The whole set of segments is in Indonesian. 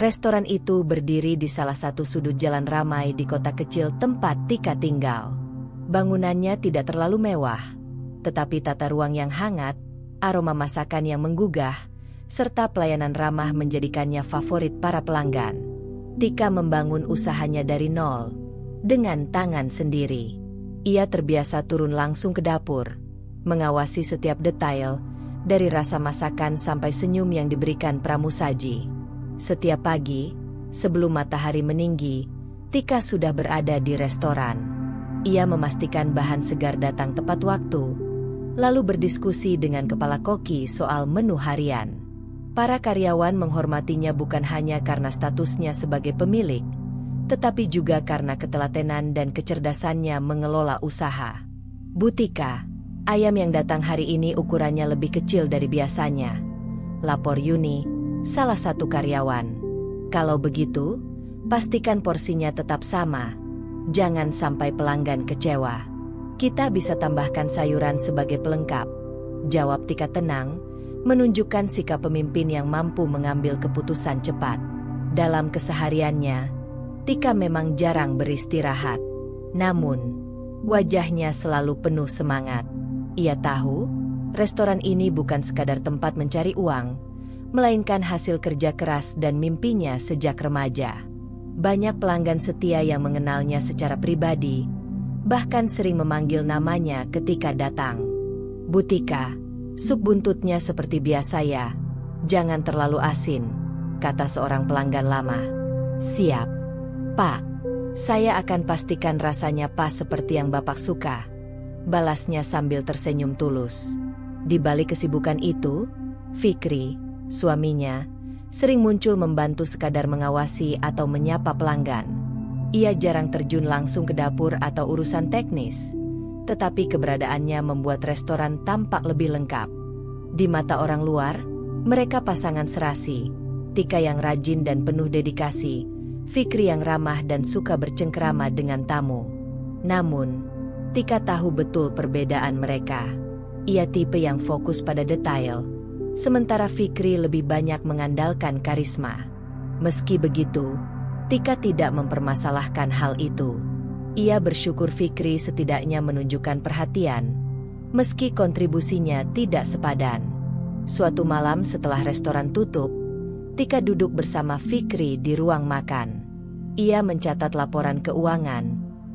Restoran itu berdiri di salah satu sudut jalan ramai di kota kecil tempat Tika tinggal. Bangunannya tidak terlalu mewah, tetapi tata ruang yang hangat, aroma masakan yang menggugah, serta pelayanan ramah menjadikannya favorit para pelanggan. Tika membangun usahanya dari nol, dengan tangan sendiri. Ia terbiasa turun langsung ke dapur, mengawasi setiap detail, dari rasa masakan sampai senyum yang diberikan pramusaji. Setiap pagi, sebelum matahari meninggi, Tika sudah berada di restoran. Ia memastikan bahan segar datang tepat waktu, lalu berdiskusi dengan kepala koki soal menu harian. Para karyawan menghormatinya bukan hanya karena statusnya sebagai pemilik, tetapi juga karena ketelatenan dan kecerdasannya mengelola usaha. "Bu Tika, ayam yang datang hari ini ukurannya lebih kecil dari biasanya," lapor Yuni, salah satu karyawan. "Kalau begitu, pastikan porsinya tetap sama. Jangan sampai pelanggan kecewa. Kita bisa tambahkan sayuran sebagai pelengkap," jawab Tika tenang, menunjukkan sikap pemimpin yang mampu mengambil keputusan cepat. Dalam kesehariannya, Tika memang jarang beristirahat. Namun, wajahnya selalu penuh semangat. Ia tahu, restoran ini bukan sekadar tempat mencari uang, melainkan hasil kerja keras dan mimpinya sejak remaja. Banyak pelanggan setia yang mengenalnya secara pribadi, bahkan sering memanggil namanya ketika datang. "Bu Tika, sup buntutnya seperti biasa ya, jangan terlalu asin," kata seorang pelanggan lama. "Siap, Pak. Saya akan pastikan rasanya pas seperti yang Bapak suka," balasnya sambil tersenyum tulus. Di balik kesibukan itu, Fikri, suaminya, sering muncul membantu sekadar mengawasi atau menyapa pelanggan. Ia jarang terjun langsung ke dapur atau urusan teknis, tetapi keberadaannya membuat restoran tampak lebih lengkap. Di mata orang luar, mereka pasangan serasi, Tika yang rajin dan penuh dedikasi, Fikri yang ramah dan suka bercengkrama dengan tamu. Namun, Tika tahu betul perbedaan mereka. Ia tipe yang fokus pada detail, sementara Fikri lebih banyak mengandalkan karisma. Meski begitu, Tika tidak mempermasalahkan hal itu. Ia bersyukur Fikri setidaknya menunjukkan perhatian, meski kontribusinya tidak sepadan. Suatu malam setelah restoran tutup, Tika duduk bersama Fikri di ruang makan. Ia mencatat laporan keuangan,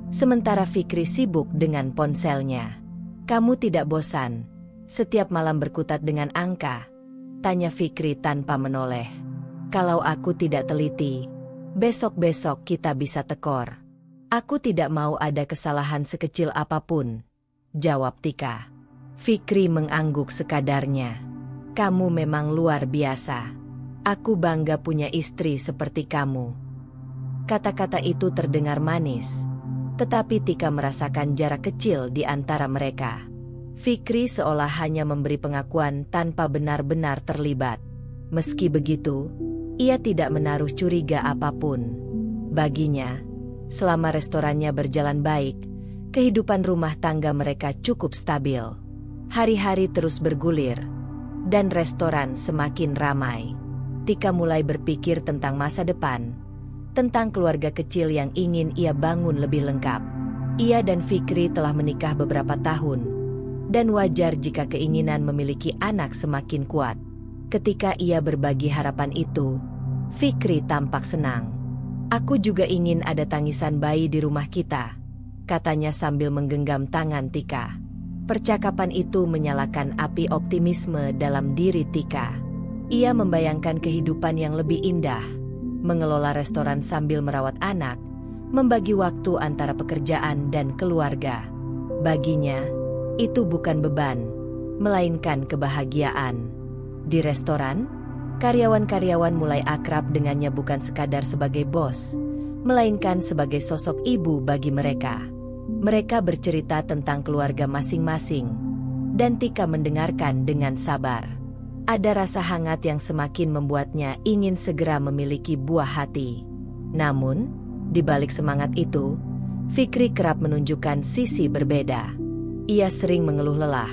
sementara Fikri sibuk dengan ponselnya. "Kamu tidak bosan setiap malam berkutat dengan angka?" tanya Fikri tanpa menoleh. "Kalau aku tidak teliti, besok-besok kita bisa tekor. Aku tidak mau ada kesalahan sekecil apapun," jawab Tika. Fikri mengangguk sekadarnya. "Kamu memang luar biasa. Aku bangga punya istri seperti kamu." Kata-kata itu terdengar manis, tetapi Tika merasakan jarak kecil di antara mereka. Fikri seolah hanya memberi pengakuan tanpa benar-benar terlibat. Meski begitu, ia tidak menaruh curiga apapun. Baginya, selama restorannya berjalan baik, kehidupan rumah tangga mereka cukup stabil. Hari-hari terus bergulir, dan restoran semakin ramai. Tika mulai berpikir tentang masa depan, tentang keluarga kecil yang ingin ia bangun lebih lengkap. Ia dan Fikri telah menikah beberapa tahun, dan wajar jika keinginan memiliki anak semakin kuat. Ketika ia berbagi harapan itu, Fikri tampak senang. "Aku juga ingin ada tangisan bayi di rumah kita," katanya sambil menggenggam tangan Tika. Percakapan itu menyalakan api optimisme dalam diri Tika. Ia membayangkan kehidupan yang lebih indah, mengelola restoran sambil merawat anak, membagi waktu antara pekerjaan dan keluarga. Baginya, itu bukan beban, melainkan kebahagiaan. Di restoran, karyawan-karyawan mulai akrab dengannya bukan sekadar sebagai bos, melainkan sebagai sosok ibu bagi mereka. Mereka bercerita tentang keluarga masing-masing, dan Tika mendengarkan dengan sabar. Ada rasa hangat yang semakin membuatnya ingin segera memiliki buah hati. Namun, di balik semangat itu, Fikri kerap menunjukkan sisi berbeda. Ia sering mengeluh lelah.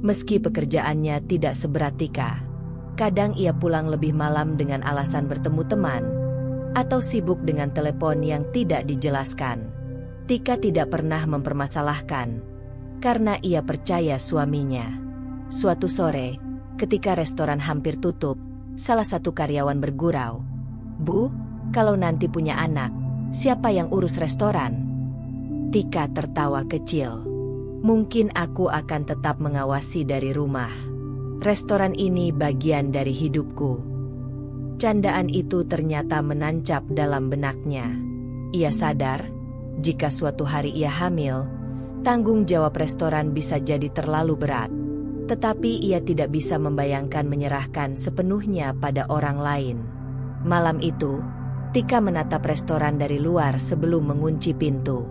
Meski pekerjaannya tidak seberat Tika, kadang ia pulang lebih malam dengan alasan bertemu teman, atau sibuk dengan telepon yang tidak dijelaskan. Tika tidak pernah mempermasalahkan, karena ia percaya suaminya. Suatu sore, ketika restoran hampir tutup, salah satu karyawan bergurau, "Bu, kalau nanti punya anak, siapa yang urus restoran?" Tika tertawa kecil. "Mungkin aku akan tetap mengawasi dari rumah. Restoran ini bagian dari hidupku." Candaan itu ternyata menancap dalam benaknya. Ia sadar, jika suatu hari ia hamil, tanggung jawab restoran bisa jadi terlalu berat. Tetapi ia tidak bisa membayangkan menyerahkan sepenuhnya pada orang lain. Malam itu, Tika menatap restoran dari luar sebelum mengunci pintu.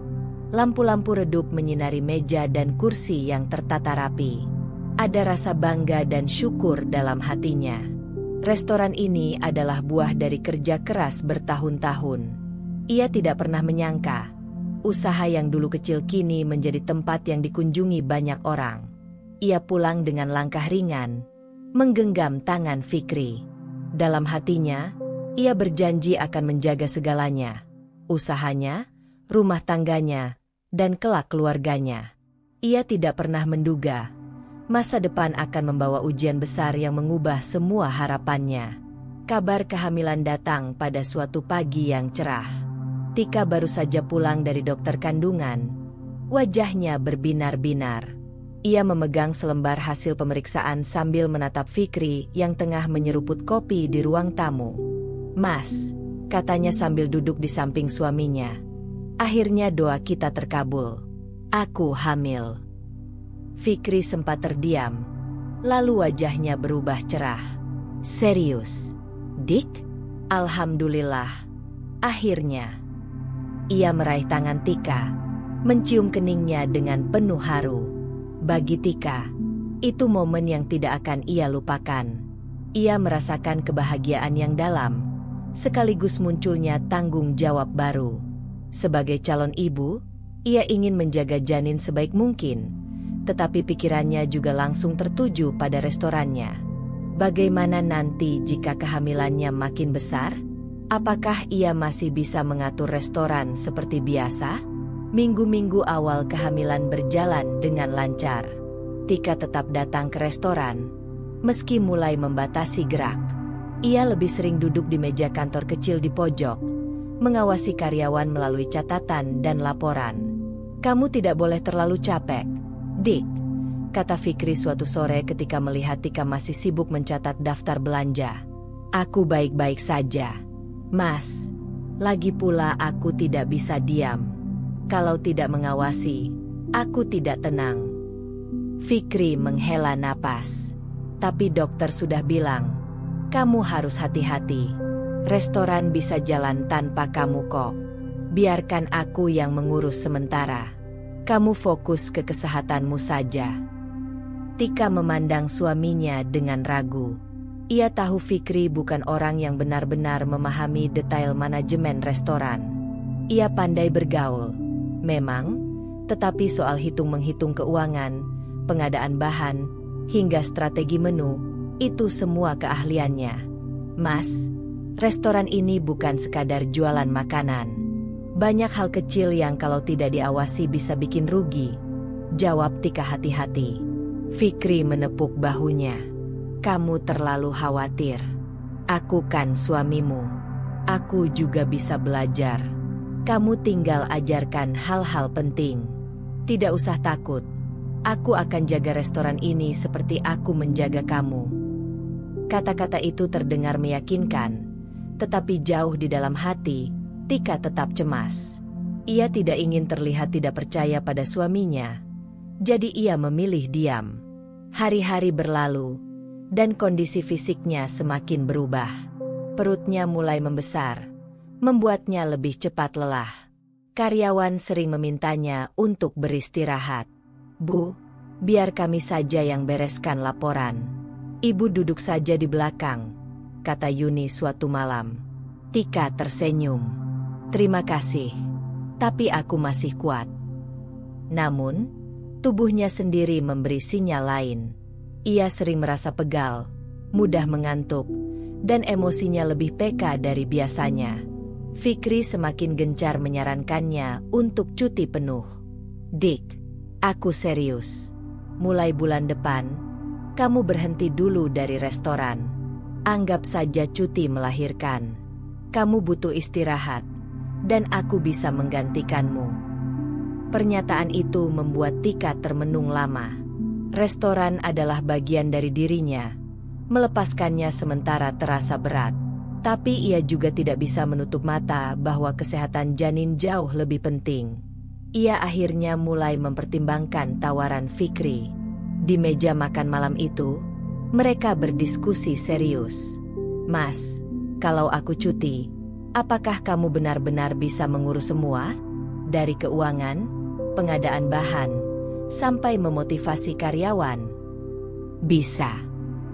Lampu-lampu redup menyinari meja dan kursi yang tertata rapi. Ada rasa bangga dan syukur dalam hatinya. Restoran ini adalah buah dari kerja keras bertahun-tahun. Ia tidak pernah menyangka, usaha yang dulu kecil kini menjadi tempat yang dikunjungi banyak orang. Ia pulang dengan langkah ringan, menggenggam tangan Fikri. Dalam hatinya, ia berjanji akan menjaga segalanya. Usahanya, rumah tangganya, dan kelak keluarganya. Ia tidak pernah menduga masa depan akan membawa ujian besar yang mengubah semua harapannya. Kabar kehamilan datang pada suatu pagi yang cerah. Tika baru saja pulang dari dokter kandungan. Wajahnya berbinar-binar. Ia memegang selembar hasil pemeriksaan sambil menatap Fikri yang tengah menyeruput kopi di ruang tamu. "Mas," katanya sambil duduk di samping suaminya, "akhirnya doa kita terkabul. Aku hamil." Fikri sempat terdiam, lalu wajahnya berubah cerah. "Serius, Dik? Alhamdulillah. Akhirnya." Ia meraih tangan Tika, mencium keningnya dengan penuh haru. Bagi Tika, itu momen yang tidak akan ia lupakan. Ia merasakan kebahagiaan yang dalam, sekaligus munculnya tanggung jawab baru. Sebagai calon ibu, ia ingin menjaga janin sebaik mungkin. Tetapi pikirannya juga langsung tertuju pada restorannya. Bagaimana nanti jika kehamilannya makin besar? Apakah ia masih bisa mengatur restoran seperti biasa? Minggu-minggu awal kehamilan berjalan dengan lancar. Tika tetap datang ke restoran, meski mulai membatasi gerak. Ia lebih sering duduk di meja kantor kecil di pojok, mengawasi karyawan melalui catatan dan laporan. "Kamu tidak boleh terlalu capek, Dik," kata Fikri suatu sore ketika melihat Tika masih sibuk mencatat daftar belanja. "Aku baik-baik saja, Mas. Lagi pula aku tidak bisa diam. Kalau tidak mengawasi, aku tidak tenang." Fikri menghela napas. "Tapi dokter sudah bilang, kamu harus hati-hati. Restoran bisa jalan tanpa kamu kok. Biarkan aku yang mengurus sementara. Kamu fokus ke kesehatanmu saja." Tika memandang suaminya dengan ragu. Ia tahu Fikri bukan orang yang benar-benar memahami detail manajemen restoran. Ia pandai bergaul, memang, tetapi soal hitung-menghitung keuangan, pengadaan bahan, hingga strategi menu, itu semua keahliannya. "Mas, restoran ini bukan sekadar jualan makanan. Banyak hal kecil yang kalau tidak diawasi bisa bikin rugi," jawab Tika hati-hati. Fikri menepuk bahunya. "Kamu terlalu khawatir. Aku kan suamimu. Aku juga bisa belajar. Kamu tinggal ajarkan hal-hal penting. Tidak usah takut. Aku akan jaga restoran ini seperti aku menjaga kamu." Kata-kata itu terdengar meyakinkan, tetapi jauh di dalam hati, Tika tetap cemas. Ia tidak ingin terlihat tidak percaya pada suaminya, jadi ia memilih diam. Hari-hari berlalu, dan kondisi fisiknya semakin berubah. Perutnya mulai membesar, membuatnya lebih cepat lelah. Karyawan sering memintanya untuk beristirahat. "Bu, biar kami saja yang bereskan laporan. Ibu duduk saja di belakang," kata Yuni suatu malam. Tika tersenyum. "Terima kasih, tapi aku masih kuat." Namun, tubuhnya sendiri memberi sinyal lain. Ia sering merasa pegal, mudah mengantuk, dan emosinya lebih peka dari biasanya. Fikri semakin gencar menyarankannya untuk cuti penuh. Dik, aku serius. Mulai bulan depan, kamu berhenti dulu dari restoran. Anggap saja cuti melahirkan. Kamu butuh istirahat, dan aku bisa menggantikanmu. Pernyataan itu membuat Tika termenung lama. Restoran adalah bagian dari dirinya. Melepaskannya sementara terasa berat. Tapi ia juga tidak bisa menutup mata bahwa kesehatan janin jauh lebih penting. Ia akhirnya mulai mempertimbangkan tawaran Fikri. Di meja makan malam itu, mereka berdiskusi serius. Mas, kalau aku cuti, apakah kamu benar-benar bisa mengurus semua? Dari keuangan, pengadaan bahan, sampai memotivasi karyawan? Bisa.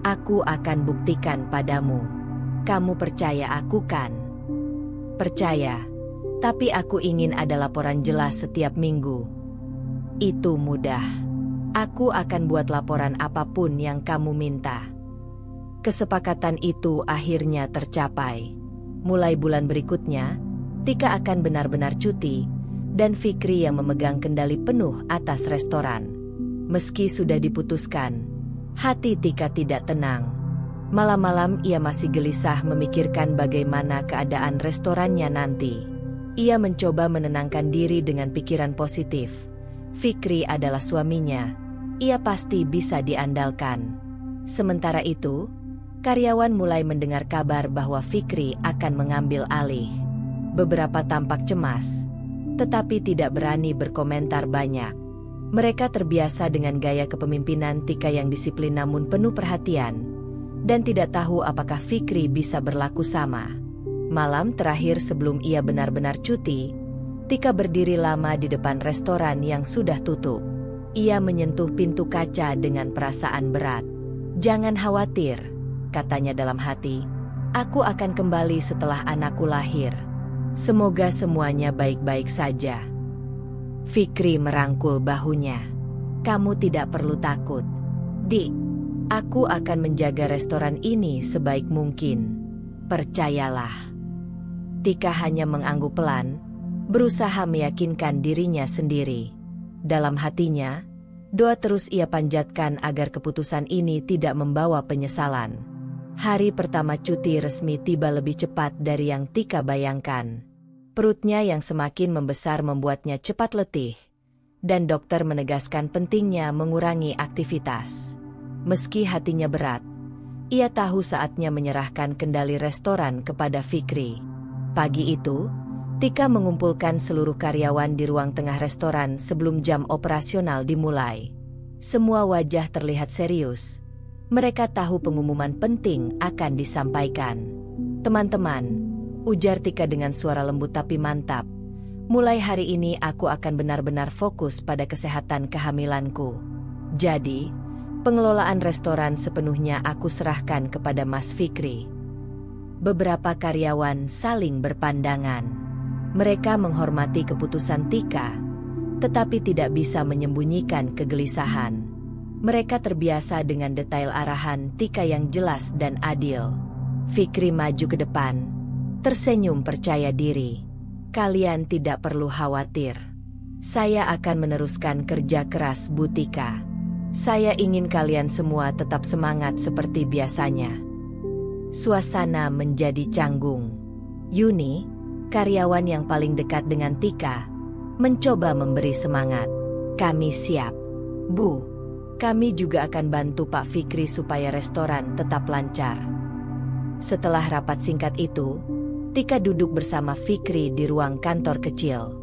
Aku akan buktikan padamu. Kamu percaya aku kan? Percaya. Tapi aku ingin ada laporan jelas setiap minggu. Itu mudah. Aku akan buat laporan apapun yang kamu minta. Kesepakatan itu akhirnya tercapai. Mulai bulan berikutnya, Tika akan benar-benar cuti, dan Fikri yang memegang kendali penuh atas restoran. Meski sudah diputuskan, hati Tika tidak tenang. Malam-malam ia masih gelisah memikirkan bagaimana keadaan restorannya nanti. Ia mencoba menenangkan diri dengan pikiran positif. Fikri adalah suaminya. Ia pasti bisa diandalkan. Sementara itu, karyawan mulai mendengar kabar bahwa Fikri akan mengambil alih. Beberapa tampak cemas, tetapi tidak berani berkomentar banyak. Mereka terbiasa dengan gaya kepemimpinan Tika yang disiplin namun penuh perhatian, dan tidak tahu apakah Fikri bisa berlaku sama. Malam terakhir sebelum ia benar-benar cuti, Tika berdiri lama di depan restoran yang sudah tutup. Ia menyentuh pintu kaca dengan perasaan berat. "Jangan khawatir," katanya dalam hati. "Aku akan kembali setelah anakku lahir. Semoga semuanya baik-baik saja." Fikri merangkul bahunya. "Kamu tidak perlu takut, Dik. Aku akan menjaga restoran ini sebaik mungkin. Percayalah." Tika hanya mengangguk pelan, berusaha meyakinkan dirinya sendiri. Dalam hatinya, doa terus ia panjatkan agar keputusan ini tidak membawa penyesalan. Hari pertama cuti resmi tiba lebih cepat dari yang Tika bayangkan. Perutnya yang semakin membesar membuatnya cepat letih, dan dokter menegaskan pentingnya mengurangi aktivitas. Meski hatinya berat, ia tahu saatnya menyerahkan kendali restoran kepada Fikri. Pagi itu, Tika mengumpulkan seluruh karyawan di ruang tengah restoran sebelum jam operasional dimulai. Semua wajah terlihat serius. Mereka tahu pengumuman penting akan disampaikan. "Teman-teman," ujar Tika dengan suara lembut tapi mantap, "mulai hari ini aku akan benar-benar fokus pada kesehatan kehamilanku. Jadi, pengelolaan restoran sepenuhnya aku serahkan kepada Mas Fikri." Beberapa karyawan saling berpandangan. Mereka menghormati keputusan Tika, tetapi tidak bisa menyembunyikan kegelisahan. Mereka terbiasa dengan detail arahan Tika yang jelas dan adil. Fikri maju ke depan, tersenyum percaya diri. "Kalian tidak perlu khawatir. Saya akan meneruskan kerja keras Bu Tika. Saya ingin kalian semua tetap semangat seperti biasanya." Suasana menjadi canggung. Yuni, karyawan yang paling dekat dengan Tika, mencoba memberi semangat. "Kami siap, Bu. Kami juga akan bantu Pak Fikri supaya restoran tetap lancar." Setelah rapat singkat itu, Tika duduk bersama Fikri di ruang kantor kecil.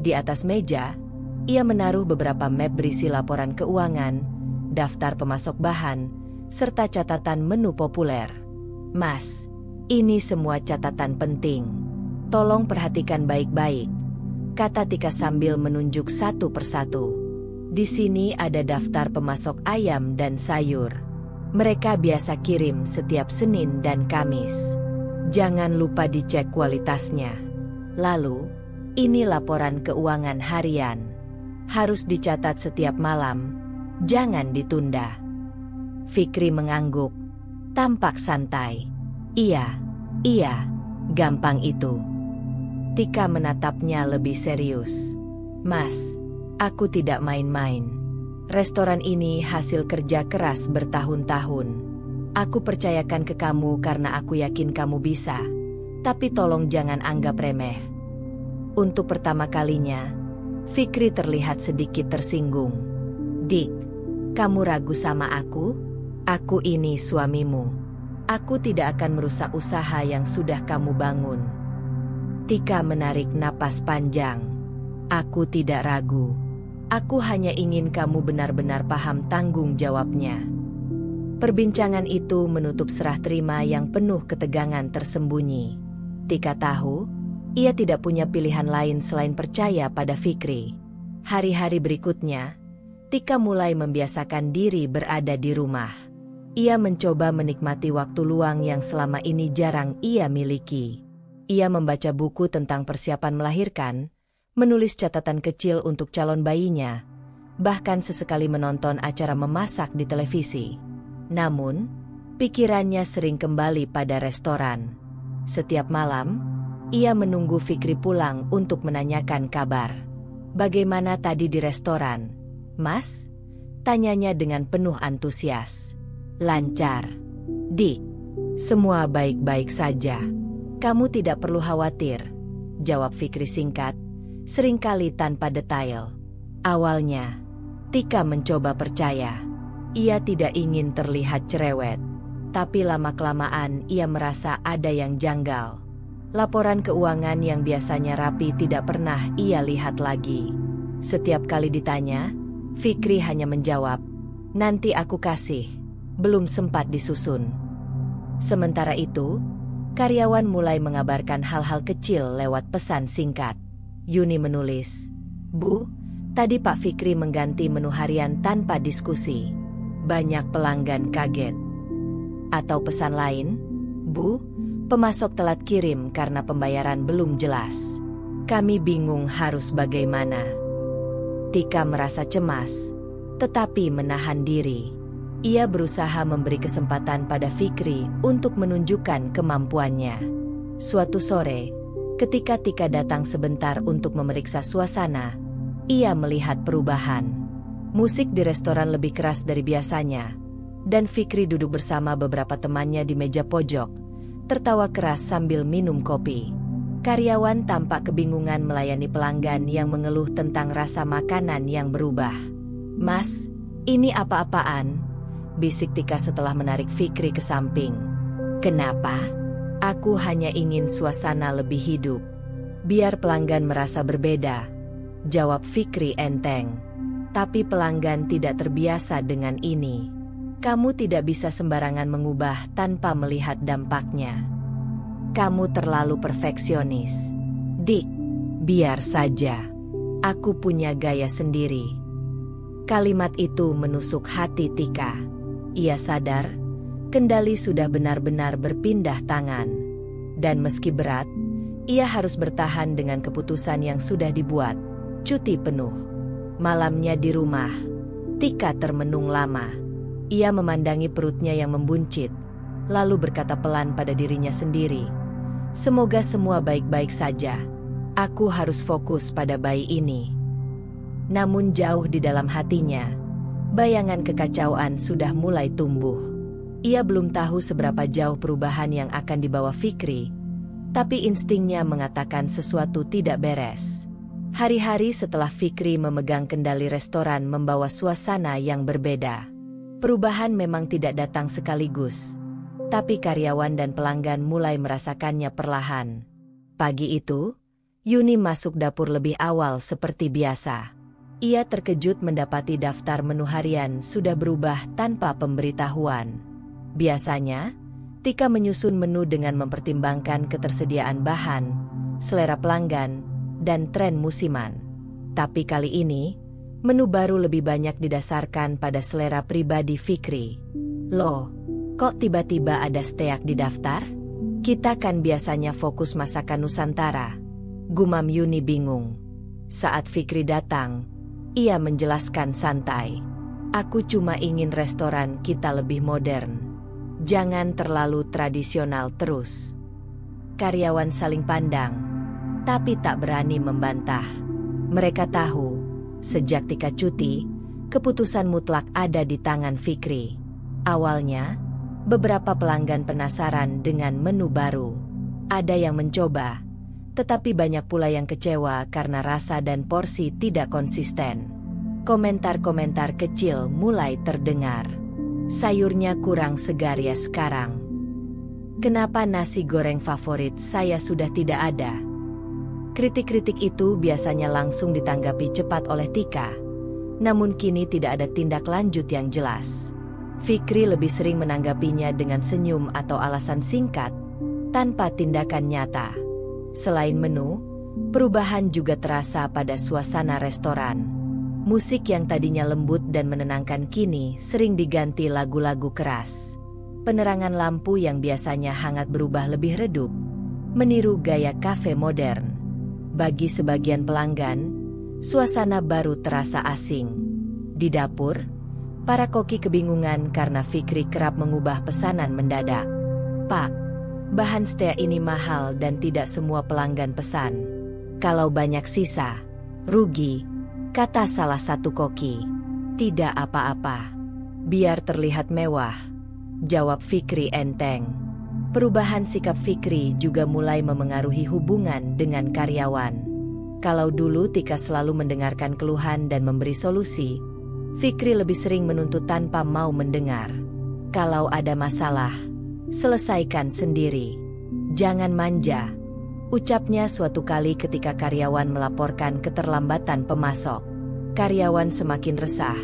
Di atas meja, ia menaruh beberapa map berisi laporan keuangan, daftar pemasok bahan, serta catatan menu populer. "Mas, ini semua catatan penting. Tolong perhatikan baik-baik," kata Tika sambil menunjuk satu persatu. "Di sini ada daftar pemasok ayam dan sayur. Mereka biasa kirim setiap Senin dan Kamis. Jangan lupa dicek kualitasnya. Lalu, ini laporan keuangan harian. Harus dicatat setiap malam. Jangan ditunda." Fikri mengangguk, tampak santai. Iya, gampang itu." Tika menatapnya lebih serius. Mas, aku tidak main-main. Restoran ini hasil kerja keras bertahun-tahun. Aku percayakan ke kamu karena aku yakin kamu bisa. Tapi tolong jangan anggap remeh. Untuk pertama kalinya, Fikri terlihat sedikit tersinggung. Dik, kamu ragu sama aku? Aku ini suamimu. Aku tidak akan merusak usaha yang sudah kamu bangun. Tika menarik napas panjang. Aku tidak ragu. Aku hanya ingin kamu benar-benar paham tanggung jawabnya. Perbincangan itu menutup serah terima yang penuh ketegangan tersembunyi. Tika tahu, ia tidak punya pilihan lain selain percaya pada Fikri. Hari-hari berikutnya, Tika mulai membiasakan diri berada di rumah. Ia mencoba menikmati waktu luang yang selama ini jarang ia miliki. Ia membaca buku tentang persiapan melahirkan, menulis catatan kecil untuk calon bayinya, bahkan sesekali menonton acara memasak di televisi. Namun, pikirannya sering kembali pada restoran. Setiap malam, ia menunggu Fikri pulang untuk menanyakan kabar. Bagaimana tadi di restoran, Mas? Tanyanya dengan penuh antusias. Lancar. Dik, semua baik-baik saja. Kamu tidak perlu khawatir, jawab Fikri singkat, seringkali tanpa detail. Awalnya, Tika mencoba percaya. Ia tidak ingin terlihat cerewet, tapi lama-kelamaan ia merasa ada yang janggal. Laporan keuangan yang biasanya rapi tidak pernah ia lihat lagi. Setiap kali ditanya, Fikri hanya menjawab, "Nanti aku kasih, belum sempat disusun." Sementara itu, karyawan mulai mengabarkan hal-hal kecil lewat pesan singkat. Yuni menulis, "Bu, tadi Pak Fikri mengganti menu harian tanpa diskusi. Banyak pelanggan kaget." Atau pesan lain, "Bu, pemasok telat kirim karena pembayaran belum jelas. Kami bingung harus bagaimana." Tika merasa cemas, tetapi menahan diri. Ia berusaha memberi kesempatan pada Fikri untuk menunjukkan kemampuannya. Suatu sore, ketika Tika datang sebentar untuk memeriksa suasana, ia melihat perubahan. Musik di restoran lebih keras dari biasanya, dan Fikri duduk bersama beberapa temannya di meja pojok, tertawa keras sambil minum kopi. Karyawan tampak kebingungan melayani pelanggan yang mengeluh tentang rasa makanan yang berubah. "Mas, ini apa-apaan?" bisik Tika setelah menarik Fikri ke samping. "Kenapa? Aku hanya ingin suasana lebih hidup. Biar pelanggan merasa berbeda," jawab Fikri enteng. "Tapi pelanggan tidak terbiasa dengan ini. Kamu tidak bisa sembarangan mengubah tanpa melihat dampaknya. Kamu terlalu perfeksionis. Dik, biar saja. Aku punya gaya sendiri." Kalimat itu menusuk hati Tika. Ia sadar, kendali sudah benar-benar berpindah tangan. Dan meski berat, ia harus bertahan dengan keputusan yang sudah dibuat, cuti penuh. Malamnya di rumah, Tika termenung lama. Ia memandangi perutnya yang membuncit, lalu berkata pelan pada dirinya sendiri, "Semoga semua baik-baik saja. Aku harus fokus pada bayi ini." Namun jauh di dalam hatinya, bayangan kekacauan sudah mulai tumbuh. Ia belum tahu seberapa jauh perubahan yang akan dibawa Fikri, tapi instingnya mengatakan sesuatu tidak beres. Hari-hari setelah Fikri memegang kendali restoran membawa suasana yang berbeda. Perubahan memang tidak datang sekaligus, tapi karyawan dan pelanggan mulai merasakannya perlahan. Pagi itu, Yuni masuk dapur lebih awal seperti biasa. Ia terkejut mendapati daftar menu harian sudah berubah tanpa pemberitahuan. Biasanya, Tika menyusun menu dengan mempertimbangkan ketersediaan bahan, selera pelanggan, dan tren musiman. Tapi kali ini, menu baru lebih banyak didasarkan pada selera pribadi Fikri. "Loh, kok tiba-tiba ada steak di daftar? Kita kan biasanya fokus masakan Nusantara," gumam Yuni bingung. Saat Fikri datang, ia menjelaskan santai, "Aku cuma ingin restoran kita lebih modern. Jangan terlalu tradisional terus." Karyawan saling pandang. tapi tak berani membantah. Mereka tahu, sejak Tika cuti, keputusan mutlak ada di tangan Fikri. Awalnya, beberapa pelanggan penasaran dengan menu baru. Ada yang mencoba, tetapi banyak pula yang kecewa karena rasa dan porsi tidak konsisten. Komentar-komentar kecil mulai terdengar. Sayurnya kurang segar ya sekarang. Kenapa nasi goreng favorit saya sudah tidak ada? Kritik-kritik itu biasanya langsung ditanggapi cepat oleh Tika. Namun kini tidak ada tindak lanjut yang jelas. Fikri lebih sering menanggapinya dengan senyum atau alasan singkat, tanpa tindakan nyata. Selain menu, perubahan juga terasa pada suasana restoran. Musik yang tadinya lembut dan menenangkan kini sering diganti lagu-lagu keras. Penerangan lampu yang biasanya hangat berubah lebih redup, meniru gaya kafe modern. Bagi sebagian pelanggan, suasana baru terasa asing. Di dapur, para koki kebingungan karena Fikri kerap mengubah pesanan mendadak. "Pak, bahan steak ini mahal dan tidak semua pelanggan pesan. Kalau banyak sisa, rugi," kata salah satu koki. "Tidak apa-apa. Biar terlihat mewah," jawab Fikri enteng. Perubahan sikap Fikri juga mulai memengaruhi hubungan dengan karyawan. Kalau dulu Tika selalu mendengarkan keluhan dan memberi solusi, Fikri lebih sering menuntut tanpa mau mendengar. "Kalau ada masalah, selesaikan sendiri. Jangan manja," ucapnya suatu kali ketika karyawan melaporkan keterlambatan pemasok. Karyawan semakin resah,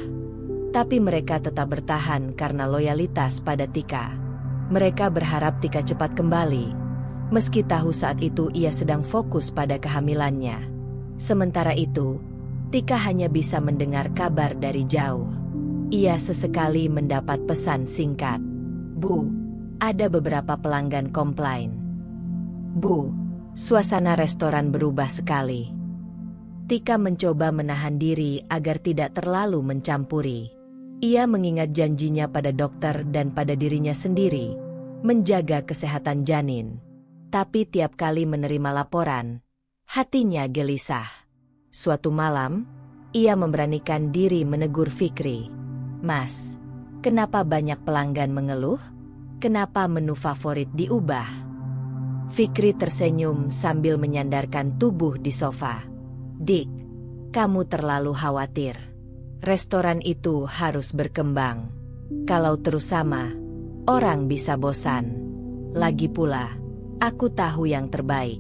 tapi mereka tetap bertahan karena loyalitas pada Tika. Mereka berharap Tika cepat kembali, meski tahu saat itu ia sedang fokus pada kehamilannya. Sementara itu, Tika hanya bisa mendengar kabar dari jauh. Ia sesekali mendapat pesan singkat. "Bu, ada beberapa pelanggan komplain." "Bu," suasana restoran berubah sekali. Tika mencoba menahan diri agar tidak terlalu mencampuri. Ia mengingat janjinya pada dokter dan pada dirinya sendiri, menjaga kesehatan janin. Tapi tiap kali menerima laporan, hatinya gelisah. Suatu malam, ia memberanikan diri menegur Fikri. "Mas, kenapa banyak pelanggan mengeluh? Kenapa menu favorit diubah?" Fikri tersenyum sambil menyandarkan tubuh di sofa. "Dik, kamu terlalu khawatir. Restoran itu harus berkembang. Kalau terus sama, orang bisa bosan. Lagi pula, aku tahu yang terbaik.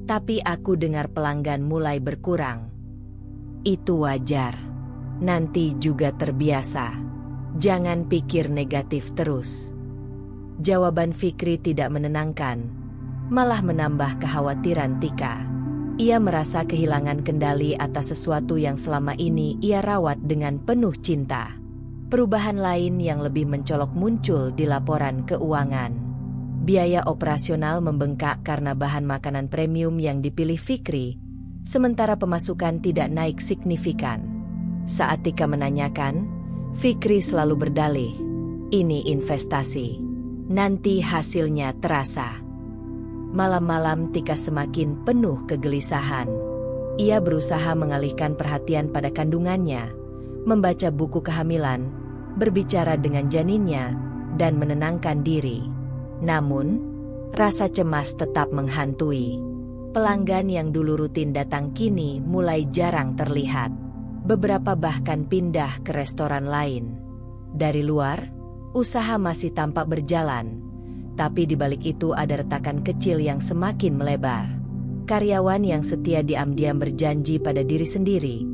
Tapi aku dengar pelanggan mulai berkurang. Itu wajar. Nanti juga terbiasa. Jangan pikir negatif terus." Jawaban Fikri tidak menenangkan, malah menambah kekhawatiran Tika. Ia merasa kehilangan kendali atas sesuatu yang selama ini ia rawat dengan penuh cinta. Perubahan lain yang lebih mencolok muncul di laporan keuangan. Biaya operasional membengkak karena bahan makanan premium yang dipilih Fikri, sementara pemasukan tidak naik signifikan. Saat Tika menanyakan, Fikri selalu berdalih, "Ini investasi. Nanti hasilnya terasa." Malam-malam Tika semakin penuh kegelisahan. Ia berusaha mengalihkan perhatian pada kandungannya, membaca buku kehamilan, berbicara dengan janinnya, dan menenangkan diri. Namun, rasa cemas tetap menghantui. Pelanggan yang dulu rutin datang kini mulai jarang terlihat. Beberapa bahkan pindah ke restoran lain. Dari luar, usaha masih tampak berjalan. Tapi di balik itu ada retakan kecil yang semakin melebar. Karyawan yang setia diam-diam berjanji pada diri sendiri,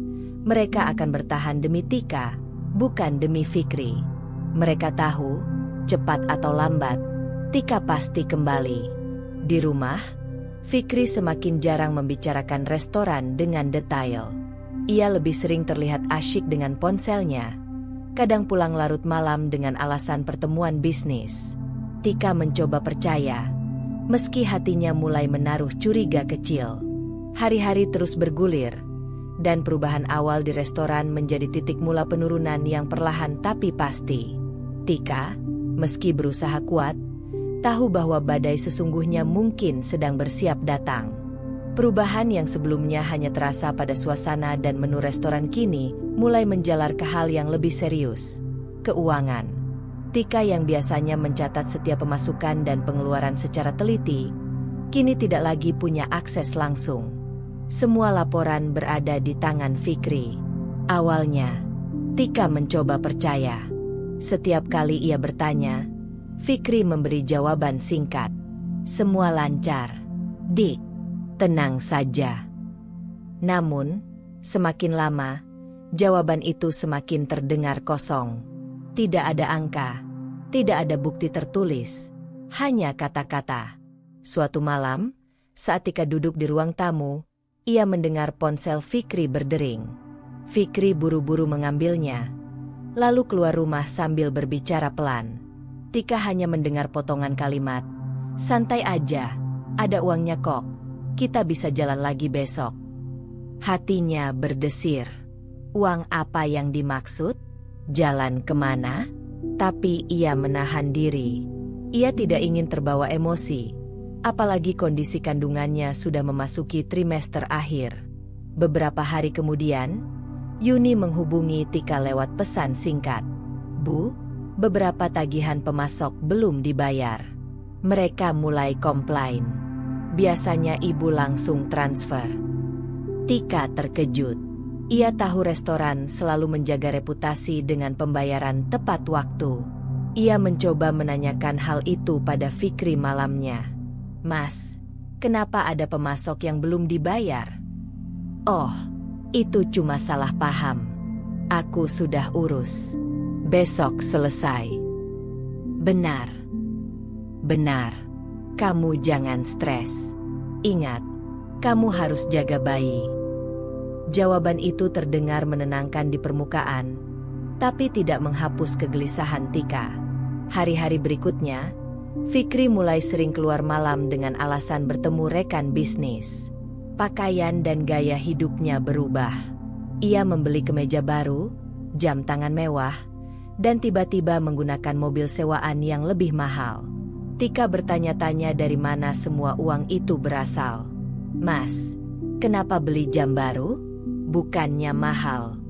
mereka akan bertahan demi Tika, bukan demi Fikri. Mereka tahu, cepat atau lambat, Tika pasti kembali. Di rumah, Fikri semakin jarang membicarakan restoran dengan detail. Ia lebih sering terlihat asyik dengan ponselnya, kadang pulang larut malam dengan alasan pertemuan bisnis. Tika mencoba percaya, meski hatinya mulai menaruh curiga kecil. Hari-hari terus bergulir, dan perubahan awal di restoran menjadi titik mula penurunan yang perlahan tapi pasti. Tika, meski berusaha kuat, tahu bahwa badai sesungguhnya mungkin sedang bersiap datang. Perubahan yang sebelumnya hanya terasa pada suasana dan menu restoran kini mulai menjalar ke hal yang lebih serius. Keuangan. Tika yang biasanya mencatat setiap pemasukan dan pengeluaran secara teliti, kini tidak lagi punya akses langsung. Semua laporan berada di tangan Fikri. Awalnya, Tika mencoba percaya. Setiap kali ia bertanya, Fikri memberi jawaban singkat. Semua lancar. Dik, tenang saja. Namun, semakin lama, jawaban itu semakin terdengar kosong. Tidak ada angka, tidak ada bukti tertulis, hanya kata-kata. Suatu malam, saat Tika duduk di ruang tamu, ia mendengar ponsel Fikri berdering. Fikri buru-buru mengambilnya, lalu keluar rumah sambil berbicara pelan. Tika hanya mendengar potongan kalimat, "Santai aja, ada uangnya kok, kita bisa jalan lagi besok." Hatinya berdesir. Uang apa yang dimaksud? Jalan kemana? Tapi ia menahan diri. Ia tidak ingin terbawa emosi, apalagi kondisi kandungannya sudah memasuki trimester akhir. Beberapa hari kemudian, Yuni menghubungi Tika lewat pesan singkat. "Bu, beberapa tagihan pemasok belum dibayar." Mereka mulai komplain. Biasanya ibu langsung transfer. Tika terkejut. Ia tahu restoran selalu menjaga reputasi dengan pembayaran tepat waktu. Ia mencoba menanyakan hal itu pada Fikri malamnya. "Mas, kenapa ada pemasok yang belum dibayar?" "Oh, itu cuma salah paham. Aku sudah urus. Besok selesai." "Benar. Benar. Kamu jangan stres. Ingat, kamu harus jaga bayi." Jawaban itu terdengar menenangkan di permukaan, tapi tidak menghapus kegelisahan Tika. Hari-hari berikutnya, Fikri mulai sering keluar malam dengan alasan bertemu rekan bisnis. Pakaian dan gaya hidupnya berubah. Ia membeli kemeja baru, jam tangan mewah, dan tiba-tiba menggunakan mobil sewaan yang lebih mahal. Tika bertanya-tanya dari mana semua uang itu berasal. "Mas, kenapa beli jam baru? Bukannya mahal."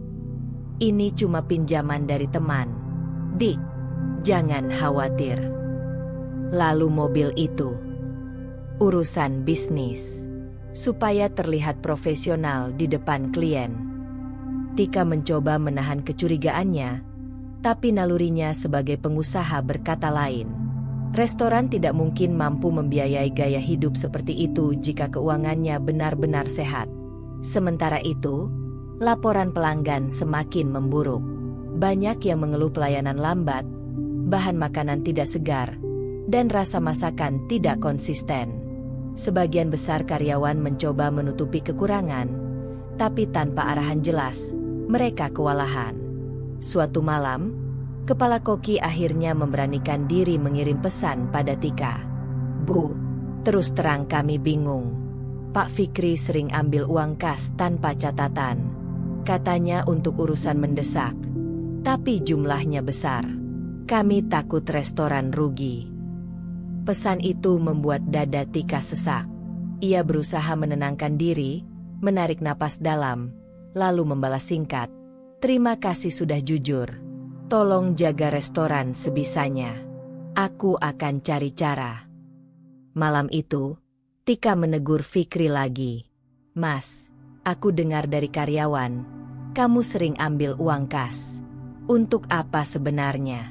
"Ini cuma pinjaman dari teman. Dik, jangan khawatir." "Lalu mobil itu?" "Urusan bisnis. Supaya terlihat profesional di depan klien." Tika mencoba menahan kecurigaannya, tapi nalurinya sebagai pengusaha berkata lain. Restoran tidak mungkin mampu membiayai gaya hidup seperti itu jika keuangannya benar-benar sehat. Sementara itu, laporan pelanggan semakin memburuk. Banyak yang mengeluh pelayanan lambat, bahan makanan tidak segar, dan rasa masakan tidak konsisten. Sebagian besar karyawan mencoba menutupi kekurangan, tapi tanpa arahan jelas, mereka kewalahan. Suatu malam, kepala koki akhirnya memberanikan diri mengirim pesan pada Tika. "Bu, terus terang kami bingung. Pak Fikri sering ambil uang kas tanpa catatan. Katanya untuk urusan mendesak, tapi jumlahnya besar. Kami takut restoran rugi." Pesan itu membuat dada Tika sesak. Ia berusaha menenangkan diri, menarik napas dalam, lalu membalas singkat, "Terima kasih sudah jujur. Tolong jaga restoran sebisanya. Aku akan cari cara." Malam itu, Tika menegur Fikri lagi. "Mas, aku dengar dari karyawan, kamu sering ambil uang kas. Untuk apa sebenarnya?"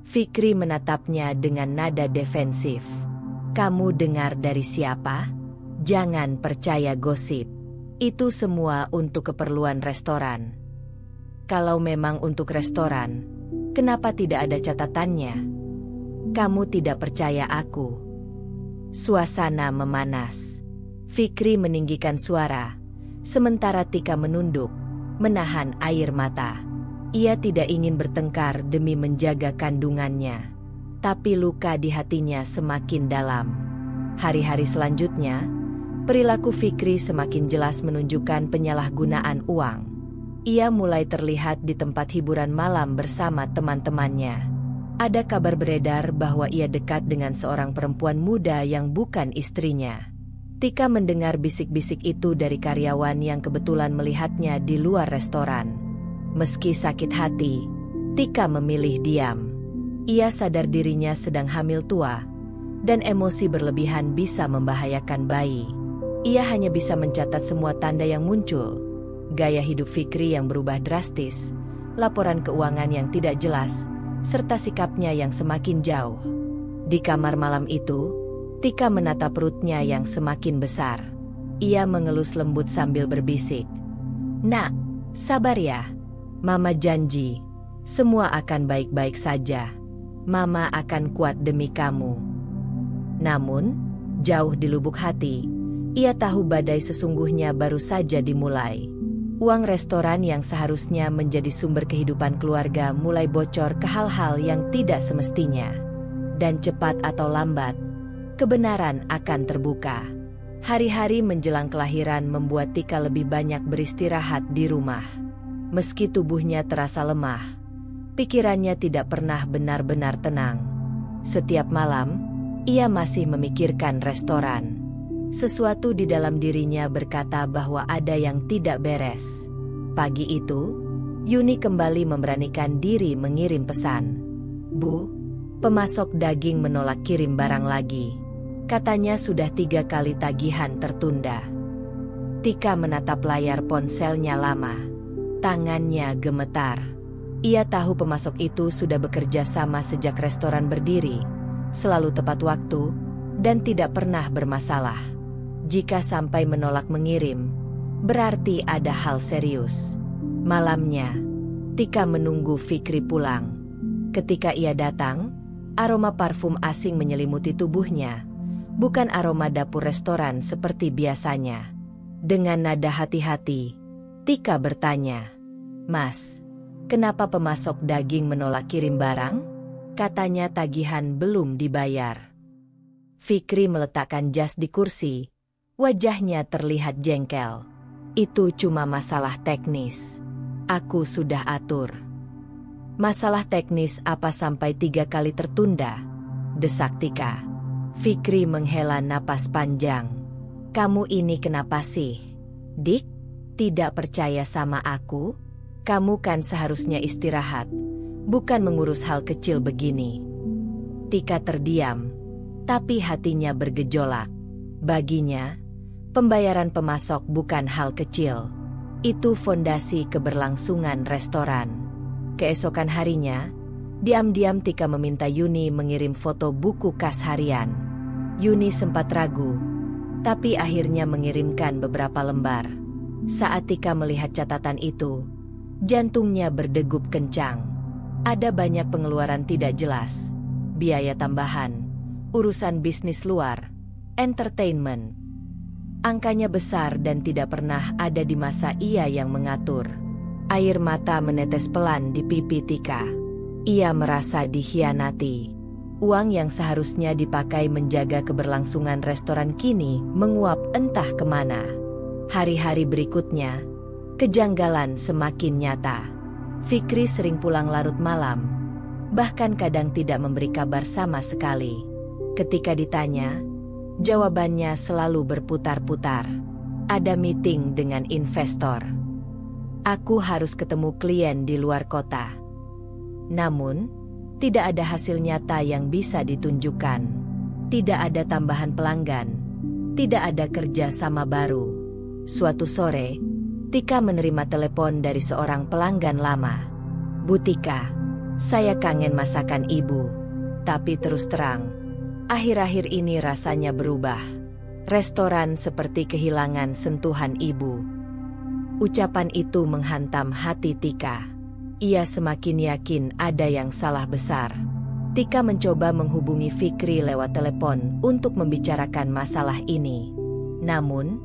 Fikri menatapnya dengan nada defensif. "Kamu dengar dari siapa? Jangan percaya gosip. Itu semua untuk keperluan restoran." "Kalau memang untuk restoran, kenapa tidak ada catatannya? Kamu tidak percaya aku?" Suasana memanas. Fikri meninggikan suara, sementara Tika menunduk, menahan air mata. Ia tidak ingin bertengkar demi menjaga kandungannya, tapi luka di hatinya semakin dalam. Hari-hari selanjutnya, perilaku Fikri semakin jelas menunjukkan penyalahgunaan uang. Ia mulai terlihat di tempat hiburan malam bersama teman-temannya. Ada kabar beredar bahwa ia dekat dengan seorang perempuan muda yang bukan istrinya. Tika mendengar bisik-bisik itu dari karyawan yang kebetulan melihatnya di luar restoran. Meski sakit hati, Tika memilih diam. Ia sadar dirinya sedang hamil tua, dan emosi berlebihan bisa membahayakan bayi. Ia hanya bisa mencatat semua tanda yang muncul. Gaya hidup Fikri yang berubah drastis, laporan keuangan yang tidak jelas, serta sikapnya yang semakin jauh. Di kamar malam itu, Tika menatap perutnya yang semakin besar. Ia mengelus lembut sambil berbisik, "Nak, sabar ya. Mama janji, semua akan baik-baik saja. Mama akan kuat demi kamu." Namun, jauh di lubuk hati, ia tahu badai sesungguhnya baru saja dimulai. Uang restoran yang seharusnya menjadi sumber kehidupan keluarga mulai bocor ke hal-hal yang tidak semestinya. Dan cepat atau lambat, kebenaran akan terbuka. Hari-hari menjelang kelahiran membuat Tika lebih banyak beristirahat di rumah. Meski tubuhnya terasa lemah, pikirannya tidak pernah benar-benar tenang. Setiap malam, ia masih memikirkan restoran. Sesuatu di dalam dirinya berkata bahwa ada yang tidak beres. Pagi itu, Yuni kembali memberanikan diri mengirim pesan. "Bu, pemasok daging menolak kirim barang lagi. Katanya sudah 3 kali tagihan tertunda." Tika menatap layar ponselnya lama. Tangannya gemetar. Ia tahu pemasok itu sudah bekerja sama sejak restoran berdiri, selalu tepat waktu, dan tidak pernah bermasalah. Jika sampai menolak mengirim, berarti ada hal serius. Malamnya, Tika menunggu Fikri pulang. Ketika ia datang, aroma parfum asing menyelimuti tubuhnya, bukan aroma dapur restoran seperti biasanya. Dengan nada hati-hati, Tika bertanya, "Mas, kenapa pemasok daging menolak kirim barang? Katanya tagihan belum dibayar." Fikri meletakkan jas di kursi. Wajahnya terlihat jengkel. "Itu cuma masalah teknis. Aku sudah atur." "Masalah teknis apa sampai 3 kali tertunda?" desak Tika. Fikri menghela napas panjang. "Kamu ini kenapa sih, Dik? Tidak percaya sama aku? Kamu kan seharusnya istirahat, bukan mengurus hal kecil begini." Tika terdiam, tapi hatinya bergejolak. Baginya, pembayaran pemasok bukan hal kecil. Itu fondasi keberlangsungan restoran. Keesokan harinya, diam-diam Tika meminta Yuni mengirim foto buku kas harian. Yuni sempat ragu, tapi akhirnya mengirimkan beberapa lembar. Saat Tika melihat catatan itu, jantungnya berdegup kencang. Ada banyak pengeluaran tidak jelas, biaya tambahan, urusan bisnis luar, entertainment. Angkanya besar dan tidak pernah ada di masa ia yang mengatur. Air mata menetes pelan di pipi Tika. Ia merasa dikhianati. Uang yang seharusnya dipakai menjaga keberlangsungan restoran kini menguap entah kemana. Hari-hari berikutnya, kejanggalan semakin nyata. Fikri sering pulang larut malam, bahkan kadang tidak memberi kabar sama sekali. Ketika ditanya, jawabannya selalu berputar-putar. "Ada meeting dengan investor. Aku harus ketemu klien di luar kota." Namun, tidak ada hasil nyata yang bisa ditunjukkan. Tidak ada tambahan pelanggan. Tidak ada kerja sama baru. Suatu sore, Tika menerima telepon dari seorang pelanggan lama. "Bu Tika, saya kangen masakan ibu. Tapi terus terang, akhir-akhir ini rasanya berubah. Restoran seperti kehilangan sentuhan ibu." Ucapan itu menghantam hati Tika. Ia semakin yakin ada yang salah besar. Tika mencoba menghubungi Fikri lewat telepon untuk membicarakan masalah ini. Namun,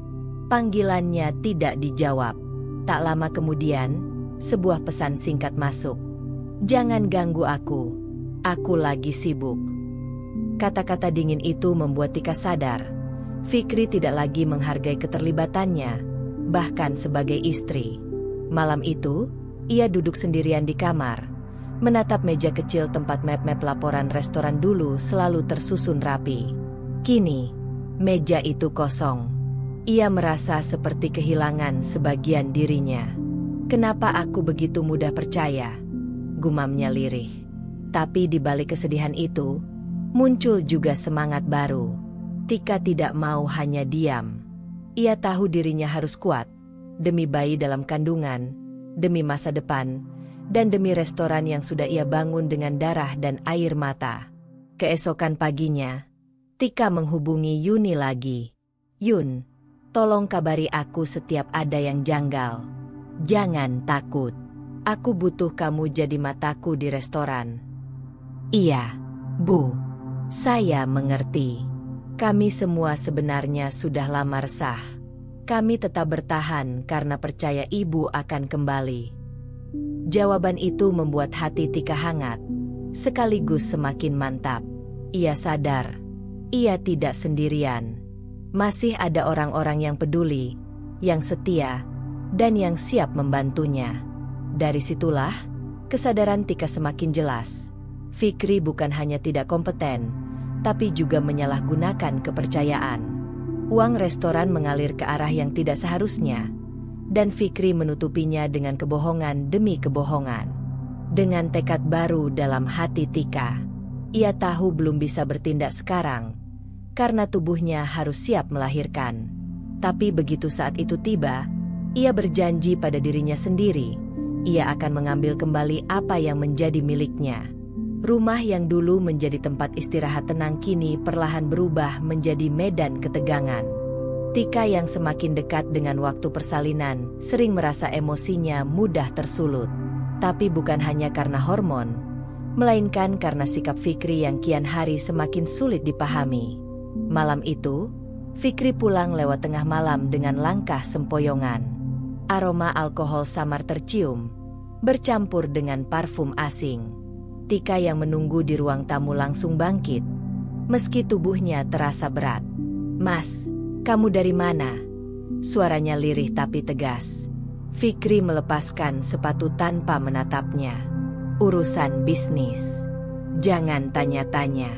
panggilannya tidak dijawab. Tak lama kemudian, sebuah pesan singkat masuk. "Jangan ganggu aku lagi sibuk." Kata-kata dingin itu membuat Tika sadar, Fikri tidak lagi menghargai keterlibatannya, bahkan sebagai istri. Malam itu, ia duduk sendirian di kamar, menatap meja kecil tempat map-map laporan restoran dulu selalu tersusun rapi. Kini, Meja itu kosong. Ia merasa seperti kehilangan sebagian dirinya. "Kenapa aku begitu mudah percaya?" gumamnya lirih. Tapi di balik kesedihan itu, muncul juga semangat baru. Tika tidak mau hanya diam. Ia tahu dirinya harus kuat, demi bayi dalam kandungan, demi masa depan, dan demi restoran yang sudah ia bangun dengan darah dan air mata. Keesokan paginya, Tika menghubungi Yuni lagi. "Yun, tolong kabari aku setiap ada yang janggal. Jangan takut. Aku butuh kamu jadi mataku di restoran." "Iya, Bu. Saya mengerti. Kami semua sebenarnya sudah lama resah. Kami tetap bertahan karena percaya Ibu akan kembali." Jawaban itu membuat hati Tika hangat, sekaligus semakin mantap. Ia sadar, ia tidak sendirian. Masih ada orang-orang yang peduli, yang setia, dan yang siap membantunya. Dari situlah, kesadaran Tika semakin jelas. Fikri bukan hanya tidak kompeten, tapi juga menyalahgunakan kepercayaan. Uang restoran mengalir ke arah yang tidak seharusnya, dan Fikri menutupinya dengan kebohongan demi kebohongan. Dengan tekad baru dalam hati Tika, ia tahu belum bisa bertindak sekarang, karena tubuhnya harus siap melahirkan. Tapi begitu saat itu tiba, ia berjanji pada dirinya sendiri, ia akan mengambil kembali apa yang menjadi miliknya. Rumah yang dulu menjadi tempat istirahat tenang kini perlahan berubah menjadi medan ketegangan. Tika yang semakin dekat dengan waktu persalinan sering merasa emosinya mudah tersulut. Tapi bukan hanya karena hormon, melainkan karena sikap Fikri yang kian hari semakin sulit dipahami. Malam itu, Fikri pulang lewat tengah malam dengan langkah sempoyongan. Aroma alkohol samar tercium, bercampur dengan parfum asing. Tika yang menunggu di ruang tamu langsung bangkit, meski tubuhnya terasa berat. "Mas, kamu dari mana?" Suaranya lirih tapi tegas. Fikri melepaskan sepatu tanpa menatapnya. "Urusan bisnis. Jangan tanya-tanya."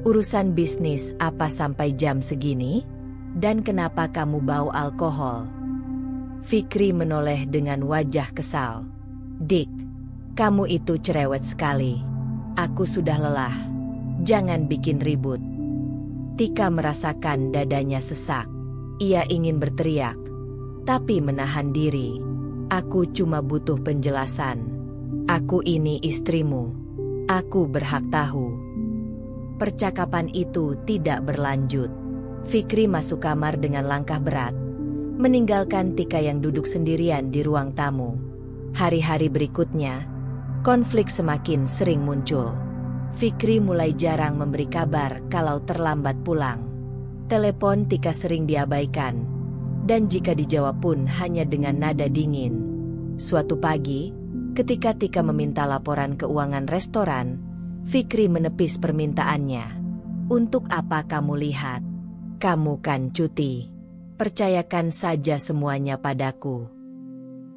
"Urusan bisnis apa sampai jam segini? Dan kenapa kamu bau alkohol?" Fikri menoleh dengan wajah kesal. "Dik, kamu itu cerewet sekali. Aku sudah lelah. Jangan bikin ribut." Tika merasakan dadanya sesak. Ia ingin berteriak, tapi menahan diri. "Aku cuma butuh penjelasan. Aku ini istrimu. Aku berhak tahu." Percakapan itu tidak berlanjut. Fikri masuk kamar dengan langkah berat, meninggalkan Tika yang duduk sendirian di ruang tamu. Hari-hari berikutnya, konflik semakin sering muncul. Fikri mulai jarang memberi kabar kalau terlambat pulang. Telepon Tika sering diabaikan, dan jika dijawab pun hanya dengan nada dingin. Suatu pagi, ketika Tika meminta laporan keuangan restoran, Fikri menepis permintaannya. "Untuk apa kamu lihat? Kamu kan cuti. Percayakan saja semuanya padaku."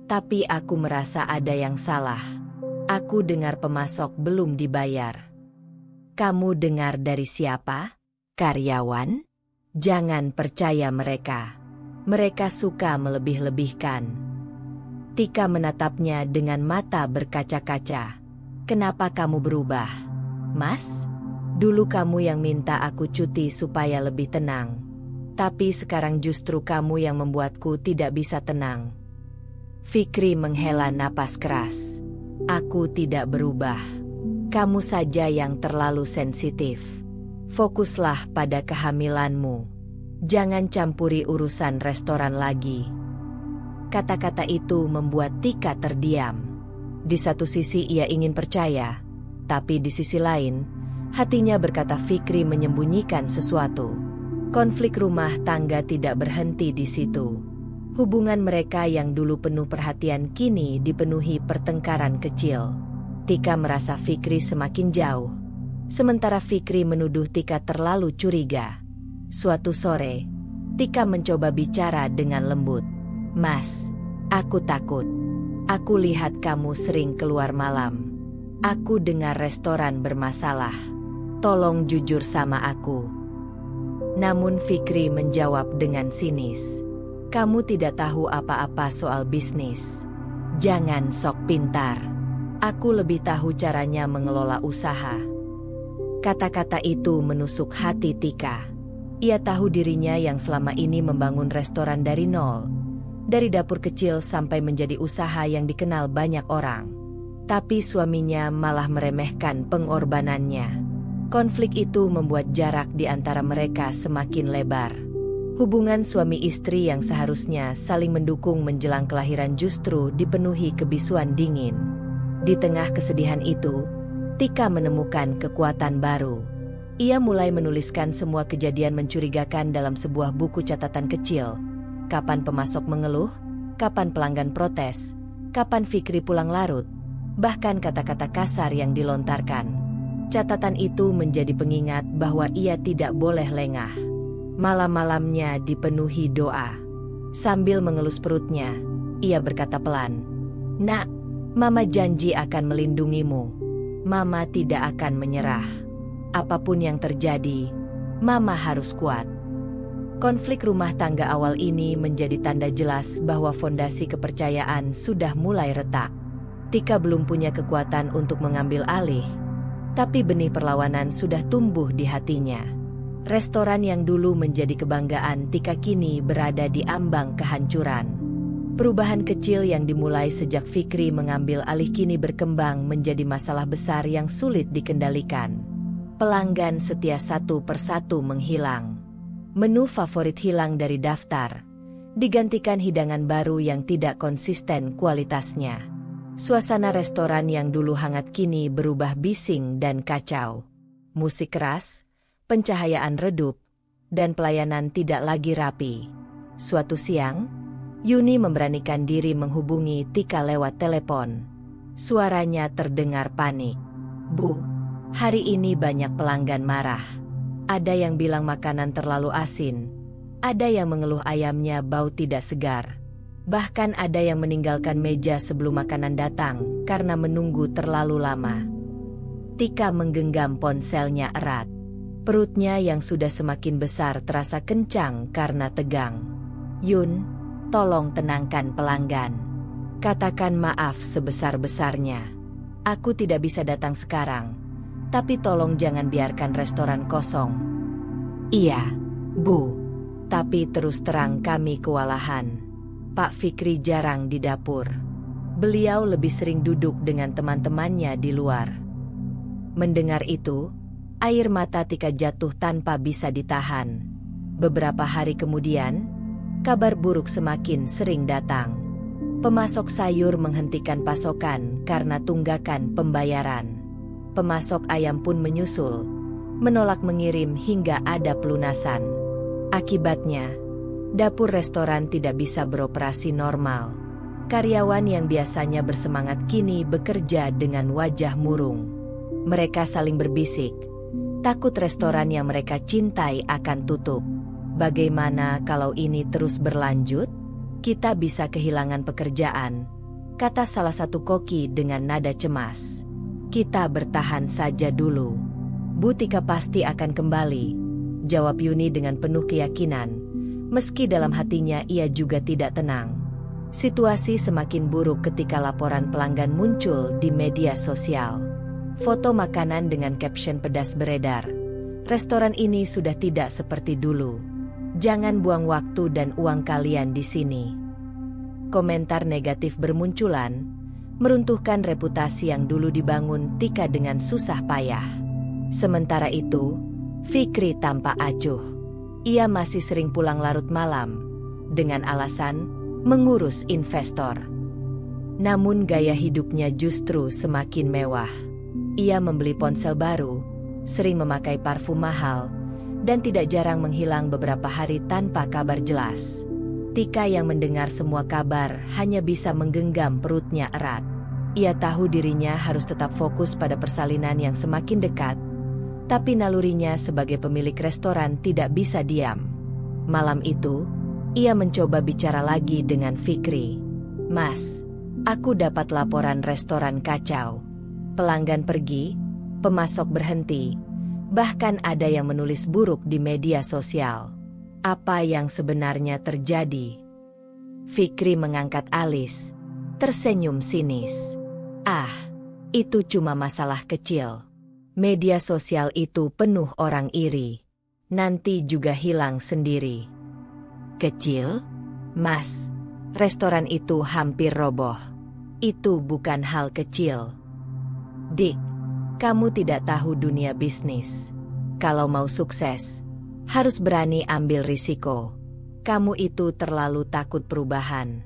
Tapi aku merasa ada yang salah. Aku dengar pemasok belum dibayar. "Kamu dengar dari siapa? Karyawan? Jangan percaya mereka. Mereka suka melebih-lebihkan." Tika menatapnya dengan mata berkaca-kaca. "Kenapa kamu berubah, Mas? Dulu kamu yang minta aku cuti supaya lebih tenang. Tapi sekarang justru kamu yang membuatku tidak bisa tenang." Fikri menghela napas keras. "Aku tidak berubah. Kamu saja yang terlalu sensitif. Fokuslah pada kehamilanmu. Jangan campuri urusan restoran lagi." Kata-kata itu membuat Tika terdiam. Di satu sisi ia ingin percaya, tapi di sisi lain, hatinya berkata Fikri menyembunyikan sesuatu. Konflik rumah tangga tidak berhenti di situ. Hubungan mereka yang dulu penuh perhatian kini dipenuhi pertengkaran kecil. Tika merasa Fikri semakin jauh, sementara Fikri menuduh Tika terlalu curiga. Suatu sore, Tika mencoba bicara dengan lembut. "Mas, aku takut. Aku lihat kamu sering keluar malam. Aku dengar restoran bermasalah. Tolong jujur sama aku." Namun Fikri menjawab dengan sinis. Kamu tidak tahu apa-apa soal bisnis. Jangan sok pintar. Aku lebih tahu caranya mengelola usaha. Kata-kata itu menusuk hati Tika. Ia tahu dirinya yang selama ini membangun restoran dari nol. Dari dapur kecil sampai menjadi usaha yang dikenal banyak orang. Tapi suaminya malah meremehkan pengorbanannya. Konflik itu membuat jarak di antara mereka semakin lebar. Hubungan suami istri yang seharusnya saling mendukung menjelang kelahiran justru dipenuhi kebisuan dingin. Di tengah kesedihan itu, Tika menemukan kekuatan baru. Ia mulai menuliskan semua kejadian mencurigakan dalam sebuah buku catatan kecil. Kapan pemasok mengeluh, kapan pelanggan protes, kapan Fikri pulang larut, bahkan kata-kata kasar yang dilontarkan. Catatan itu menjadi pengingat bahwa ia tidak boleh lengah. Malam-malamnya dipenuhi doa. Sambil mengelus perutnya, ia berkata pelan, "Nak, Mama janji akan melindungimu. Mama tidak akan menyerah. Apapun yang terjadi, Mama harus kuat." Konflik rumah tangga awal ini menjadi tanda jelas bahwa fondasi kepercayaan sudah mulai retak. Tika belum punya kekuatan untuk mengambil alih. Tapi benih perlawanan sudah tumbuh di hatinya. Restoran yang dulu menjadi kebanggaan Tika kini berada di ambang kehancuran. Perubahan kecil yang dimulai sejak Fikri mengambil alih kini berkembang menjadi masalah besar yang sulit dikendalikan. Pelanggan setia satu persatu menghilang. Menu favorit hilang dari daftar, digantikan hidangan baru yang tidak konsisten kualitasnya. Suasana restoran yang dulu hangat kini berubah bising dan kacau. Musik keras, pencahayaan redup, dan pelayanan tidak lagi rapi. Suatu siang, Yuni memberanikan diri menghubungi Tika lewat telepon. Suaranya terdengar panik. "Bu, hari ini banyak pelanggan marah. Ada yang bilang makanan terlalu asin. Ada yang mengeluh ayamnya bau tidak segar. Bahkan ada yang meninggalkan meja sebelum makanan datang karena menunggu terlalu lama." Tika menggenggam ponselnya erat. Perutnya yang sudah semakin besar terasa kencang karena tegang. "Yun, tolong tenangkan pelanggan. Katakan maaf sebesar-besarnya. Aku tidak bisa datang sekarang. Tapi tolong jangan biarkan restoran kosong." "Iya, Bu. Tapi terus terang kami kewalahan. Pak Fikri jarang di dapur. Beliau lebih sering duduk dengan teman-temannya di luar." Mendengar itu, air mata Tika jatuh tanpa bisa ditahan. Beberapa hari kemudian, kabar buruk semakin sering datang. Pemasok sayur menghentikan pasokan karena tunggakan pembayaran. Pemasok ayam pun menyusul, menolak mengirim hingga ada pelunasan. Akibatnya, dapur restoran tidak bisa beroperasi normal. Karyawan yang biasanya bersemangat kini bekerja dengan wajah murung. Mereka saling berbisik, takut restoran yang mereka cintai akan tutup. "Bagaimana kalau ini terus berlanjut? Kita bisa kehilangan pekerjaan," kata salah satu koki dengan nada cemas. "Kita bertahan saja dulu. Bu Tika pasti akan kembali," jawab Yuni dengan penuh keyakinan. Meski dalam hatinya ia juga tidak tenang. Situasi semakin buruk ketika laporan pelanggan muncul di media sosial. Foto makanan dengan caption pedas beredar. "Restoran ini sudah tidak seperti dulu. Jangan buang waktu dan uang kalian di sini." Komentar negatif bermunculan, meruntuhkan reputasi yang dulu dibangun Tika dengan susah payah. Sementara itu, Fikri tampak acuh. Ia masih sering pulang larut malam, dengan alasan mengurus investor. Namun gaya hidupnya justru semakin mewah. Ia membeli ponsel baru, sering memakai parfum mahal, dan tidak jarang menghilang beberapa hari tanpa kabar jelas. Tika yang mendengar semua kabar hanya bisa menggenggam perutnya erat. Ia tahu dirinya harus tetap fokus pada persalinan yang semakin dekat, tapi nalurinya sebagai pemilik restoran tidak bisa diam. Malam itu, ia mencoba bicara lagi dengan Fikri. "Mas, aku dapat laporan restoran kacau. Pelanggan pergi, pemasok berhenti, Bahkan ada yang menulis buruk di media sosial. Apa yang sebenarnya terjadi? Fikri mengangkat alis, tersenyum sinis. Ah, itu cuma masalah kecil. Media sosial itu penuh orang iri. Nanti juga hilang sendiri. Kecil? Mas, restoran itu hampir roboh. Itu bukan hal kecil. Dik, kamu tidak tahu dunia bisnis. Kalau mau sukses, harus berani ambil risiko. Kamu itu terlalu takut perubahan.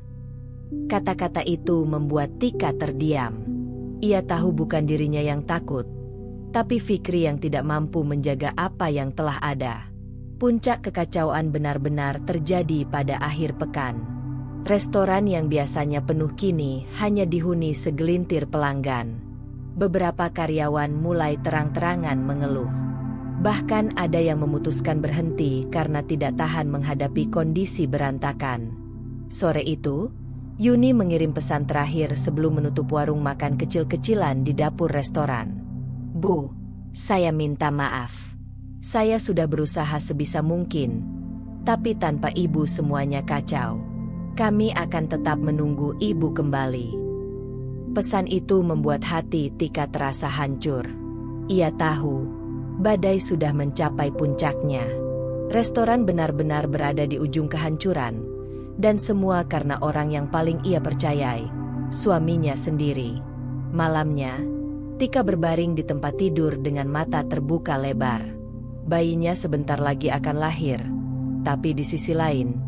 Kata-kata itu membuat Tika terdiam. Ia tahu bukan dirinya yang takut, tapi Fikri yang tidak mampu menjaga apa yang telah ada. Puncak kekacauan benar-benar terjadi pada akhir pekan. Restoran yang biasanya penuh kini hanya dihuni segelintir pelanggan. Beberapa karyawan mulai terang-terangan mengeluh. Bahkan ada yang memutuskan berhenti karena tidak tahan menghadapi kondisi berantakan. Sore itu, Yuni mengirim pesan terakhir sebelum menutup warung makan kecil-kecilan di dapur restoran. Bu, saya minta maaf. Saya sudah berusaha sebisa mungkin, tapi tanpa ibu semuanya kacau. Kami akan tetap menunggu ibu kembali. Pesan itu membuat hati Tika terasa hancur. Ia tahu, badai sudah mencapai puncaknya. Restoran benar-benar berada di ujung kehancuran, dan semua karena orang yang paling ia percayai, suaminya sendiri. Malamnya, Tika berbaring di tempat tidur dengan mata terbuka lebar. Bayinya sebentar lagi akan lahir, tapi di sisi lain,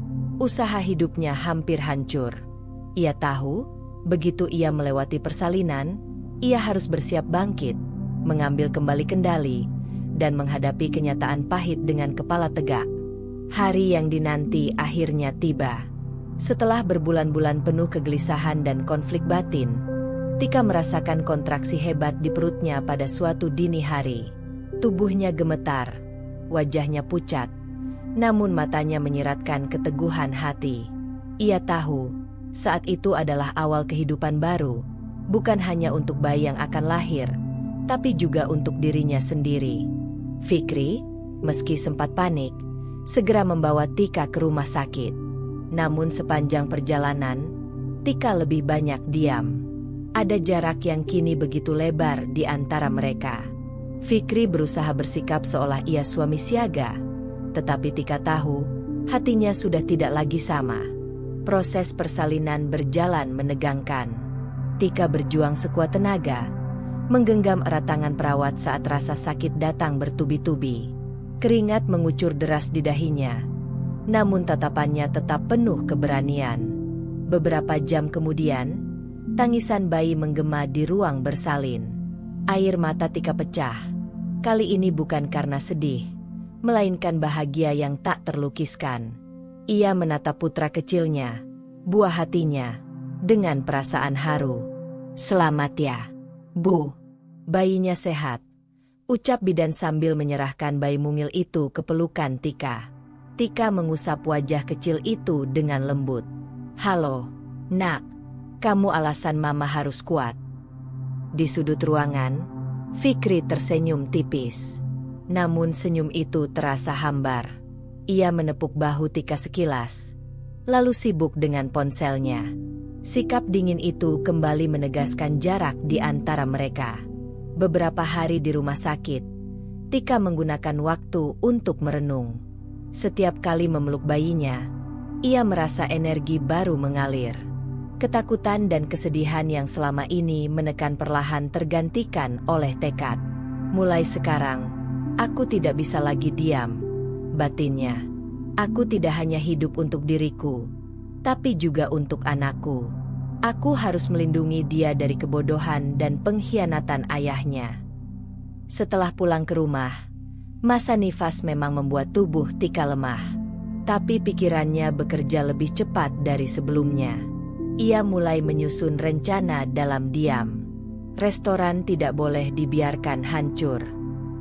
usaha hidupnya hampir hancur. Ia tahu, begitu ia melewati persalinan, ia harus bersiap bangkit, mengambil kembali kendali, dan menghadapi kenyataan pahit dengan kepala tegak. Hari yang dinanti akhirnya tiba. Setelah berbulan-bulan penuh kegelisahan dan konflik batin, Tika merasakan kontraksi hebat di perutnya pada suatu dini hari. Tubuhnya gemetar, wajahnya pucat, namun matanya menyiratkan keteguhan hati. Ia tahu, saat itu adalah awal kehidupan baru, bukan hanya untuk bayi yang akan lahir, tapi juga untuk dirinya sendiri. Fikri, meski sempat panik, segera membawa Tika ke rumah sakit. Namun sepanjang perjalanan, Tika lebih banyak diam. Ada jarak yang kini begitu lebar di antara mereka. Fikri berusaha bersikap seolah ia suami siaga, tetapi Tika tahu, hatinya sudah tidak lagi sama. Proses persalinan berjalan menegangkan. Tika berjuang sekuat tenaga, menggenggam erat tangan perawat saat rasa sakit datang bertubi-tubi. Keringat mengucur deras di dahinya, namun tatapannya tetap penuh keberanian. Beberapa jam kemudian, tangisan bayi menggema di ruang bersalin. Air mata Tika pecah. Kali ini bukan karena sedih, melainkan bahagia yang tak terlukiskan. Ia menatap putra kecilnya, buah hatinya, dengan perasaan haru. "Selamat ya, Bu. Bayinya sehat," ucap bidan sambil menyerahkan bayi mungil itu ke pelukan Tika. Tika mengusap wajah kecil itu dengan lembut. "Halo, Nak. Kamu alasan Mama harus kuat." Di sudut ruangan, Fikri tersenyum tipis. Namun senyum itu terasa hambar. Ia menepuk bahu Tika sekilas, lalu sibuk dengan ponselnya. Sikap dingin itu kembali menegaskan jarak di antara mereka. Beberapa hari di rumah sakit, Tika menggunakan waktu untuk merenung. Setiap kali memeluk bayinya, ia merasa energi baru mengalir. Ketakutan dan kesedihan yang selama ini menekan perlahan tergantikan oleh tekad. "Mulai sekarang, aku tidak bisa lagi diam," batinnya. "Aku tidak hanya hidup untuk diriku, tapi juga untuk anakku. Aku harus melindungi dia dari kebodohan dan pengkhianatan ayahnya." Setelah pulang ke rumah, masa nifas memang membuat tubuh Tika lemah. Tapi pikirannya bekerja lebih cepat dari sebelumnya. Ia mulai menyusun rencana dalam diam. Restoran tidak boleh dibiarkan hancur.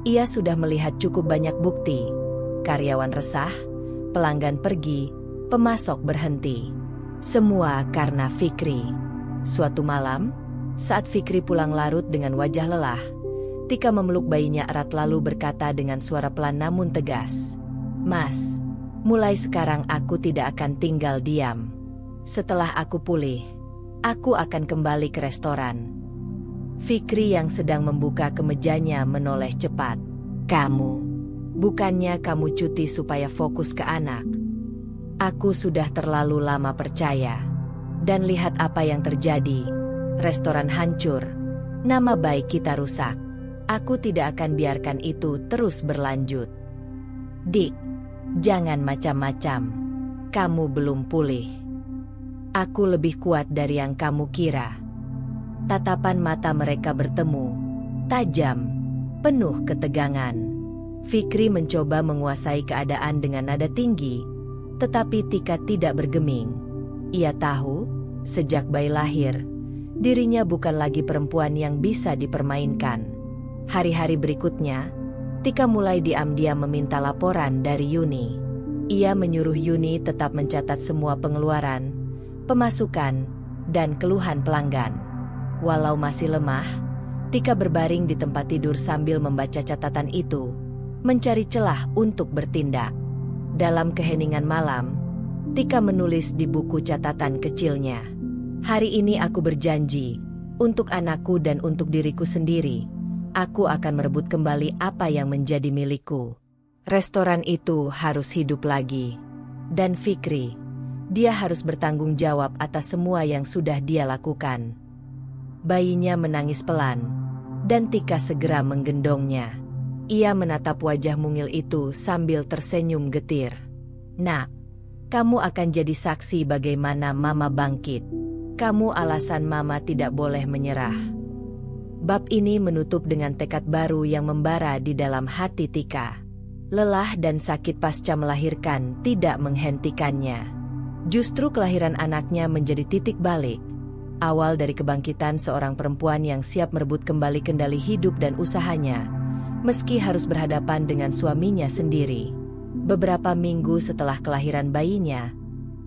Ia sudah melihat cukup banyak bukti. Karyawan resah, pelanggan pergi, pemasok berhenti. Semua karena Fikri. Suatu malam, saat Fikri pulang larut dengan wajah lelah, Tika memeluk bayinya erat lalu berkata dengan suara pelan namun tegas. Mas, mulai sekarang aku tidak akan tinggal diam. Setelah aku pulih, aku akan kembali ke restoran. Fikri yang sedang membuka kemejanya menoleh cepat. Kamu, bukannya kamu cuti supaya fokus ke anak? Aku sudah terlalu lama percaya. Dan lihat apa yang terjadi. Restoran hancur. Nama baik kita rusak. Aku tidak akan biarkan itu terus berlanjut. Dik, jangan macam-macam. Kamu belum pulih. Aku lebih kuat dari yang kamu kira. Tatapan mata mereka bertemu. Tajam. Penuh ketegangan. Fikri mencoba menguasai keadaan dengan nada tinggi. Tetapi Tika tidak bergeming. Ia tahu, sejak bayi lahir, dirinya bukan lagi perempuan yang bisa dipermainkan. Hari-hari berikutnya, Tika mulai diam-diam meminta laporan dari Yuni. Ia menyuruh Yuni tetap mencatat semua pengeluaran, pemasukan, dan keluhan pelanggan. Walau masih lemah, Tika berbaring di tempat tidur sambil membaca catatan itu, mencari celah untuk bertindak. Dalam keheningan malam, Tika menulis di buku catatan kecilnya. Hari ini aku berjanji, untuk anakku dan untuk diriku sendiri, aku akan merebut kembali apa yang menjadi milikku. Restoran itu harus hidup lagi. Dan Fikri, dia harus bertanggung jawab atas semua yang sudah dia lakukan. Bayinya menangis pelan, dan Tika segera menggendongnya. Ia menatap wajah mungil itu sambil tersenyum getir. Nak, kamu akan jadi saksi bagaimana Mama bangkit. Kamu alasan Mama tidak boleh menyerah. Bab ini menutup dengan tekad baru yang membara di dalam hati Tika. Lelah dan sakit pasca melahirkan tidak menghentikannya. Justru kelahiran anaknya menjadi titik balik. Awal dari kebangkitan seorang perempuan yang siap merebut kembali kendali hidup dan usahanya, meski harus berhadapan dengan suaminya sendiri. Beberapa minggu setelah kelahiran bayinya,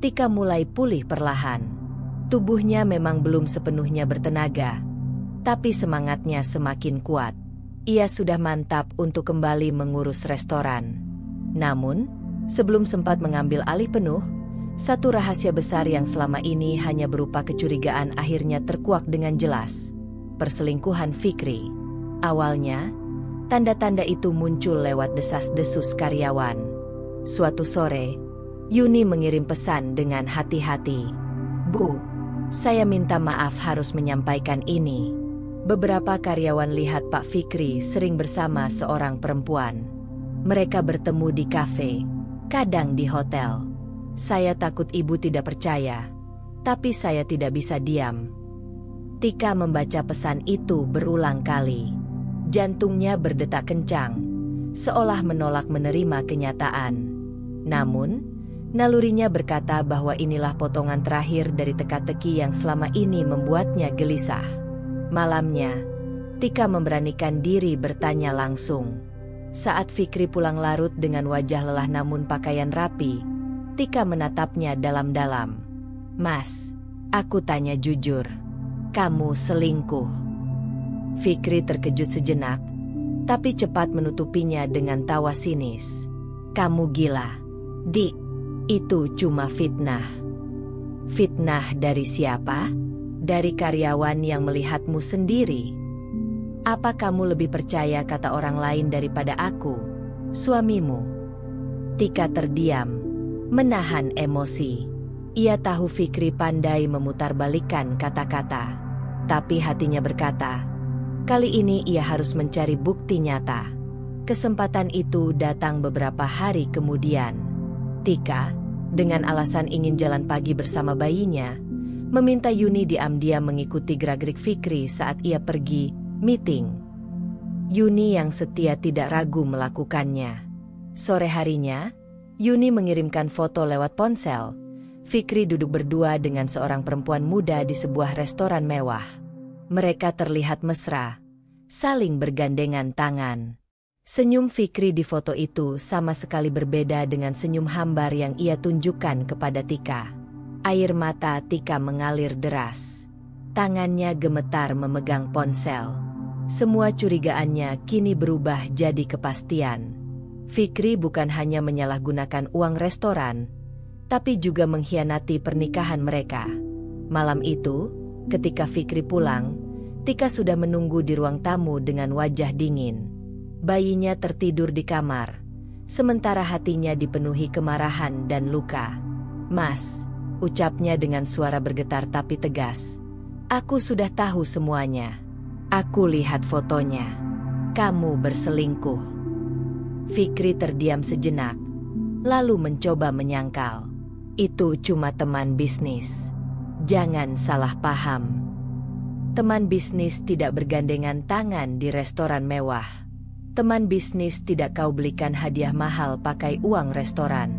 Tika mulai pulih perlahan. Tubuhnya memang belum sepenuhnya bertenaga, tapi semangatnya semakin kuat. Ia sudah mantap untuk kembali mengurus restoran. Namun, sebelum sempat mengambil alih penuh, satu rahasia besar yang selama ini hanya berupa kecurigaan akhirnya terkuak dengan jelas. Perselingkuhan Fikri. Awalnya, tanda-tanda itu muncul lewat desas-desus karyawan. Suatu sore, Yuni mengirim pesan dengan hati-hati. Bu, saya minta maaf harus menyampaikan ini. Beberapa karyawan lihat Pak Fikri sering bersama seorang perempuan. Mereka bertemu di kafe, kadang di hotel. Saya takut ibu tidak percaya, tapi saya tidak bisa diam. Tika membaca pesan itu berulang kali. Jantungnya berdetak kencang, seolah menolak menerima kenyataan. Namun, nalurinya berkata bahwa inilah potongan terakhir dari teka-teki yang selama ini membuatnya gelisah. Malamnya, Tika memberanikan diri bertanya langsung. Saat Fikri pulang larut dengan wajah lelah namun pakaian rapi, Tika menatapnya dalam-dalam. Mas, aku tanya jujur, kamu selingkuh? Fikri terkejut sejenak, tapi cepat menutupinya dengan tawa sinis. Kamu gila, Dik, itu cuma fitnah. Fitnah dari siapa? Dari karyawan yang melihatmu sendiri. Apa kamu lebih percaya kata orang lain daripada aku, suamimu? Tika terdiam, menahan emosi. Ia tahu Fikri pandai memutarbalikkan kata-kata. Tapi hatinya berkata, kali ini ia harus mencari bukti nyata. Kesempatan itu datang beberapa hari kemudian. Tika, dengan alasan ingin jalan pagi bersama bayinya, meminta Yuni diam-diam mengikuti gerak-gerik Fikri saat ia pergi meeting. Yuni yang setia tidak ragu melakukannya. Sore harinya, Yuni mengirimkan foto lewat ponsel. Fikri duduk berdua dengan seorang perempuan muda di sebuah restoran mewah. Mereka terlihat mesra, saling bergandengan tangan. Senyum Fikri di foto itu sama sekali berbeda dengan senyum hambar yang ia tunjukkan kepada Tika. Air mata Tika mengalir deras. Tangannya gemetar memegang ponsel. Semua curigaannya kini berubah jadi kepastian. Fikri bukan hanya menyalahgunakan uang restoran, tapi juga mengkhianati pernikahan mereka. Malam itu, ketika Fikri pulang, Tika sudah menunggu di ruang tamu dengan wajah dingin. Bayinya tertidur di kamar, sementara hatinya dipenuhi kemarahan dan luka. "Mas," ucapnya dengan suara bergetar tapi tegas. "Aku sudah tahu semuanya. Aku lihat fotonya. Kamu berselingkuh." Fikri terdiam sejenak, lalu mencoba menyangkal. "Itu cuma teman bisnis. Jangan salah paham. Teman bisnis tidak bergandengan tangan di restoran mewah. Teman bisnis tidak kau belikan hadiah mahal pakai uang restoran.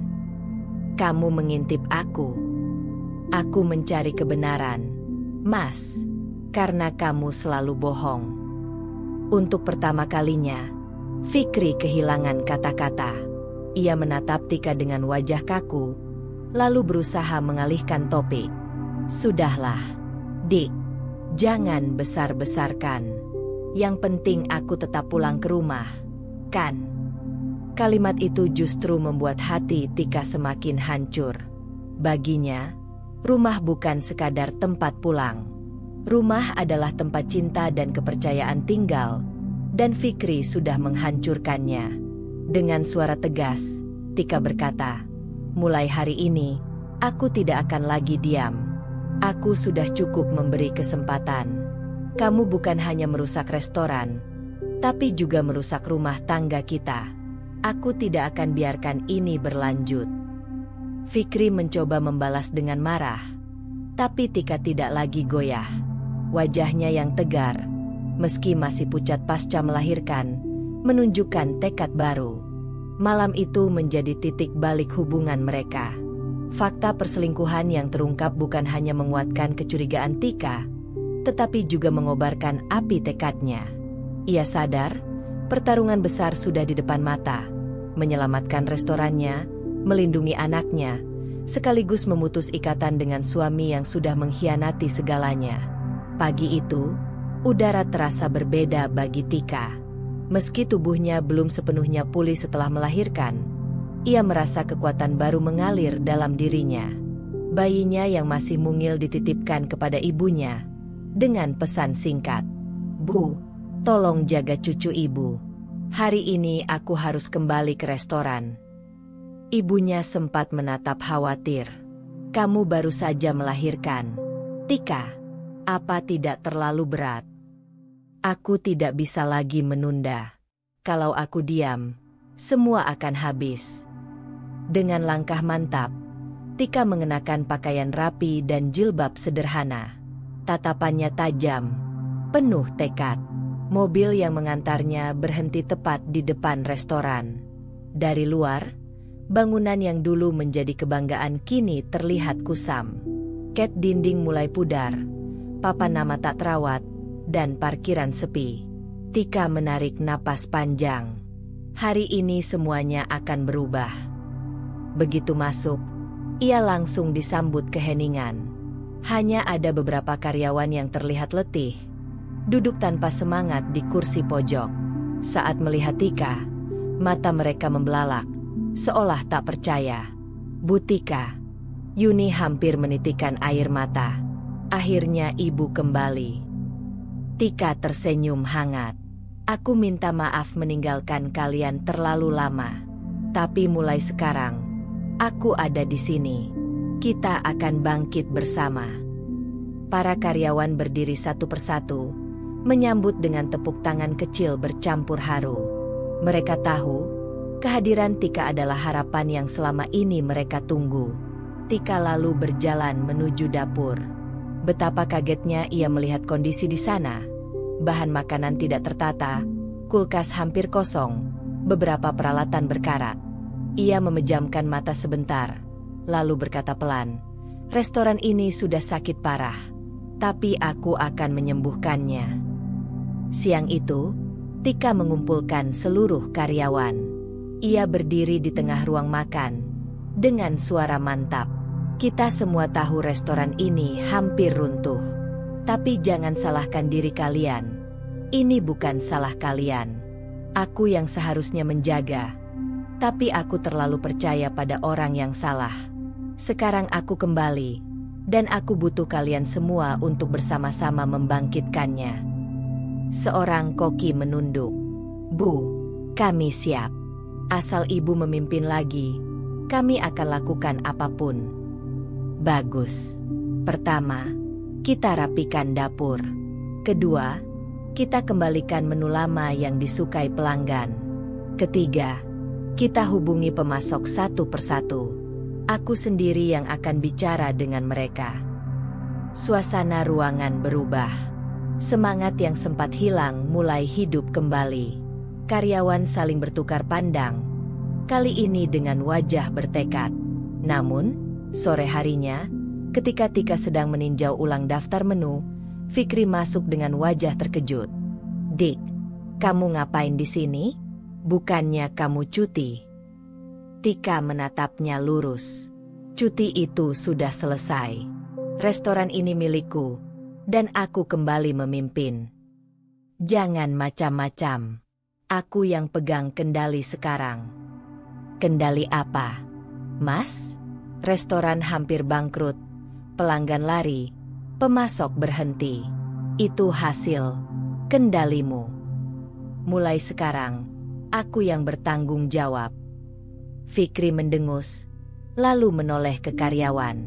Kamu mengintip aku. Aku mencari kebenaran, Mas, karena kamu selalu bohong." Untuk pertama kalinya, Fikri kehilangan kata-kata. Ia menatap Tika dengan wajah kaku, lalu berusaha mengalihkan topik. "Sudahlah, Dik. Jangan besar-besarkan. Yang penting aku tetap pulang ke rumah, kan?" Kalimat itu justru membuat hati Tika semakin hancur. Baginya, rumah bukan sekadar tempat pulang. Rumah adalah tempat cinta dan kepercayaan tinggal, dan Fikri sudah menghancurkannya. Dengan suara tegas, Tika berkata, "Mulai hari ini, aku tidak akan lagi diam. Aku sudah cukup memberi kesempatan. Kamu bukan hanya merusak restoran, tapi juga merusak rumah tangga kita. Aku tidak akan biarkan ini berlanjut." Fikri mencoba membalas dengan marah, tapi Tika tidak lagi goyah. Wajahnya yang tegar, meski masih pucat pasca melahirkan, menunjukkan tekad baru. Malam itu menjadi titik balik hubungan mereka. Fakta perselingkuhan yang terungkap bukan hanya menguatkan kecurigaan Tika, tetapi juga mengobarkan api tekadnya. Ia sadar, pertarungan besar sudah di depan mata. Menyelamatkan restorannya, melindungi anaknya, sekaligus memutus ikatan dengan suami yang sudah mengkhianati segalanya. Pagi itu, udara terasa berbeda bagi Tika. Meski tubuhnya belum sepenuhnya pulih setelah melahirkan, ia merasa kekuatan baru mengalir dalam dirinya. Bayinya yang masih mungil dititipkan kepada ibunya dengan pesan singkat, "Bu, tolong jaga cucu ibu. Hari ini aku harus kembali ke restoran." Ibunya sempat menatap khawatir. "Kamu baru saja melahirkan, Tika. Apa tidak terlalu berat?" "Aku tidak bisa lagi menunda. Kalau aku diam, semua akan habis." Dengan langkah mantap, Tika mengenakan pakaian rapi dan jilbab sederhana. Tatapannya tajam, penuh tekad. Mobil yang mengantarnya berhenti tepat di depan restoran. Dari luar, bangunan yang dulu menjadi kebanggaan kini terlihat kusam. Cat dinding mulai pudar, papan nama tak terawat, dan parkiran sepi. Tika menarik napas panjang. Hari ini semuanya akan berubah. Begitu masuk, ia langsung disambut keheningan. Hanya ada beberapa karyawan yang terlihat letih, duduk tanpa semangat di kursi pojok. Saat melihat Tika, mata mereka membelalak, seolah tak percaya. "Bu Tika." Yuni hampir menitikkan air mata. Akhirnya ibu kembali. Tika tersenyum hangat. "Aku minta maaf meninggalkan kalian terlalu lama. Tapi mulai sekarang, aku ada di sini. Kita akan bangkit bersama." Para karyawan berdiri satu persatu, menyambut dengan tepuk tangan kecil bercampur haru. Mereka tahu, kehadiran Tika adalah harapan yang selama ini mereka tunggu. Tika lalu berjalan menuju dapur. Betapa kagetnya ia melihat kondisi di sana. Bahan makanan tidak tertata, kulkas hampir kosong, beberapa peralatan berkarat. Ia memejamkan mata sebentar, lalu berkata pelan, "Restoran ini sudah sakit parah, tapi aku akan menyembuhkannya." Siang itu, Tika mengumpulkan seluruh karyawan. Ia berdiri di tengah ruang makan, dengan suara mantap. "Kita semua tahu restoran ini hampir runtuh. Tapi jangan salahkan diri kalian. Ini bukan salah kalian. Aku yang seharusnya menjaga. Tapi aku terlalu percaya pada orang yang salah. Sekarang aku kembali. Dan aku butuh kalian semua untuk bersama-sama membangkitkannya. Seorang koki menunduk. Bu, kami siap. Asal ibu memimpin lagi, kami akan lakukan apapun. Bagus. Pertama, kita rapikan dapur. Kedua, kita kembalikan menu lama yang disukai pelanggan. Ketiga, kita hubungi pemasok satu persatu. Aku sendiri yang akan bicara dengan mereka. Suasana ruangan berubah. Semangat yang sempat hilang mulai hidup kembali. Karyawan saling bertukar pandang. Kali ini dengan wajah bertekad. Namun, sore harinya, ketika Tika sedang meninjau ulang daftar menu, Fikri masuk dengan wajah terkejut. Dik, kamu ngapain di sini? Bukannya kamu cuti? Tika menatapnya lurus. Cuti itu sudah selesai. Restoran ini milikku, dan aku kembali memimpin. Jangan macam-macam. Aku yang pegang kendali sekarang. Kendali apa? Mas? Restoran hampir bangkrut. Pelanggan lari. Pemasok berhenti. Itu hasil kendalimu. Mulai sekarang, aku yang bertanggung jawab. Fikri mendengus, lalu menoleh ke karyawan.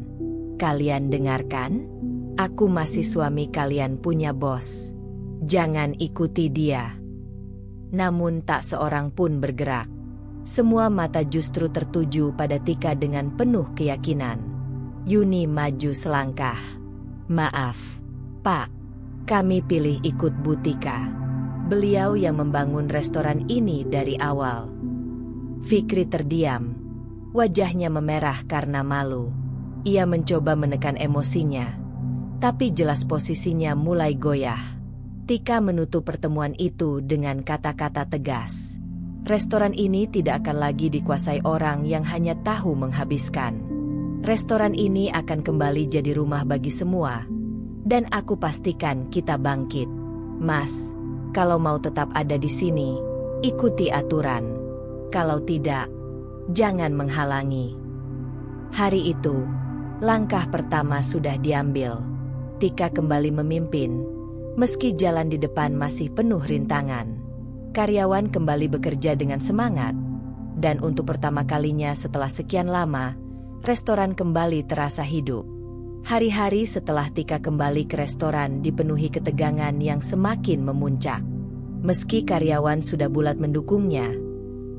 Kalian dengarkan? Aku masih suami kalian punya bos. Jangan ikuti dia. Namun tak seorang pun bergerak. Semua mata justru tertuju pada Tika dengan penuh keyakinan. Yuni maju selangkah. Maaf, Pak. Kami pilih ikut Bu Tika. Beliau yang membangun restoran ini dari awal. Fikri terdiam. Wajahnya memerah karena malu. Ia mencoba menekan emosinya. Tapi jelas posisinya mulai goyah. Tika menutup pertemuan itu dengan kata-kata tegas. Restoran ini tidak akan lagi dikuasai orang yang hanya tahu menghabiskan. Restoran ini akan kembali jadi rumah bagi semua. Dan aku pastikan kita bangkit. Mas, kalau mau tetap ada di sini, ikuti aturan. Kalau tidak, jangan menghalangi. Hari itu, langkah pertama sudah diambil. Tika kembali memimpin, meski jalan di depan masih penuh rintangan. Karyawan kembali bekerja dengan semangat. Dan untuk pertama kalinya setelah sekian lama, restoran kembali terasa hidup. Hari-hari setelah Tika kembali ke restoran dipenuhi ketegangan yang semakin memuncak. Meski karyawan sudah bulat mendukungnya,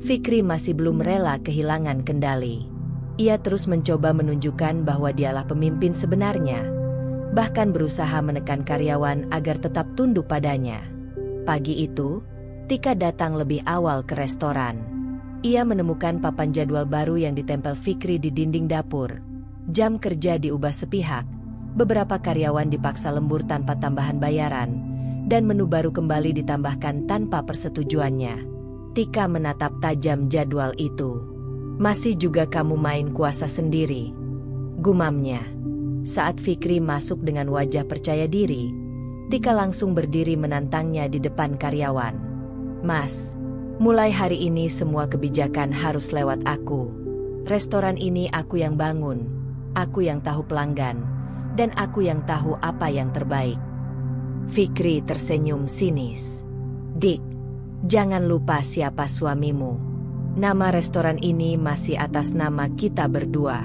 Fikri masih belum rela kehilangan kendali. Ia terus mencoba menunjukkan bahwa dialah pemimpin sebenarnya, bahkan berusaha menekan karyawan agar tetap tunduk padanya. Pagi itu, Tika datang lebih awal ke restoran. Ia menemukan papan jadwal baru yang ditempel Fikri di dinding dapur. Jam kerja diubah sepihak, beberapa karyawan dipaksa lembur tanpa tambahan bayaran, dan menu baru kembali ditambahkan tanpa persetujuannya. Tika menatap tajam jadwal itu. Masih juga kamu main kuasa sendiri, gumamnya. Saat Fikri masuk dengan wajah percaya diri, Tika langsung berdiri menantangnya di depan karyawan. Mas, mulai hari ini semua kebijakan harus lewat aku. Restoran ini aku yang bangun, aku yang tahu pelanggan, dan aku yang tahu apa yang terbaik. Fikri tersenyum sinis. Dik, jangan lupa siapa suamimu. Nama restoran ini masih atas nama kita berdua.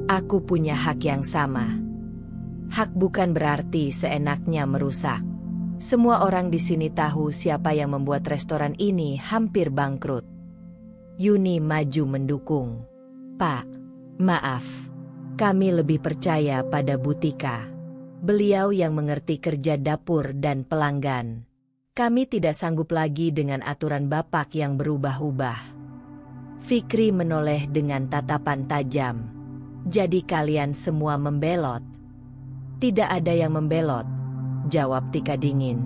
Aku punya hak yang sama. Hak bukan berarti seenaknya merusak. Semua orang di sini tahu siapa yang membuat restoran ini hampir bangkrut. Yuni maju mendukung. Pak, maaf. Kami lebih percaya pada Bu Tika. Beliau yang mengerti kerja dapur dan pelanggan. Kami tidak sanggup lagi dengan aturan Bapak yang berubah-ubah. Fikri menoleh dengan tatapan tajam. Jadi kalian semua membelot? Tidak ada yang membelot, jawab Tika dingin.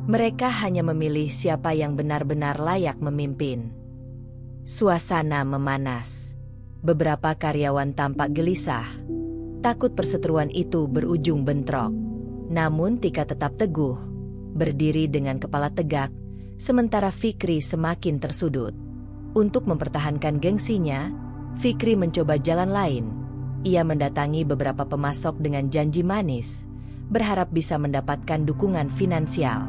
Mereka hanya memilih siapa yang benar-benar layak memimpin. Suasana memanas. Beberapa karyawan tampak gelisah. Takut perseteruan itu berujung bentrok. Namun Tika tetap teguh. berdiri dengan kepala tegak, sementara Fikri semakin tersudut. Untuk mempertahankan gengsinya, Fikri mencoba jalan lain. Ia mendatangi beberapa pemasok dengan janji manis, berharap bisa mendapatkan dukungan finansial.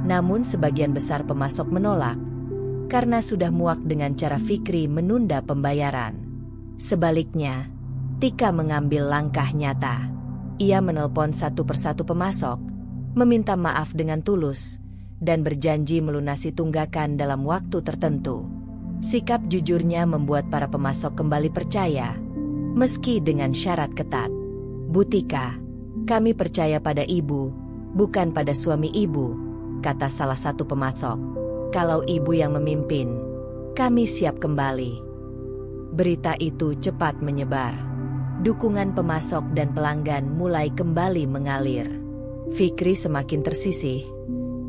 Namun sebagian besar pemasok menolak, karena sudah muak dengan cara Fikri menunda pembayaran. Sebaliknya, Tika mengambil langkah nyata. Ia menelpon satu persatu pemasok, meminta maaf dengan tulus, dan berjanji melunasi tunggakan dalam waktu tertentu. Sikap jujurnya membuat para pemasok kembali percaya, meski dengan syarat ketat. "Bu Tika, kami percaya pada ibu, bukan pada suami ibu," kata salah satu pemasok. "Kalau ibu yang memimpin, kami siap kembali." Berita itu cepat menyebar. Dukungan pemasok dan pelanggan mulai kembali mengalir. Fikri semakin tersisih,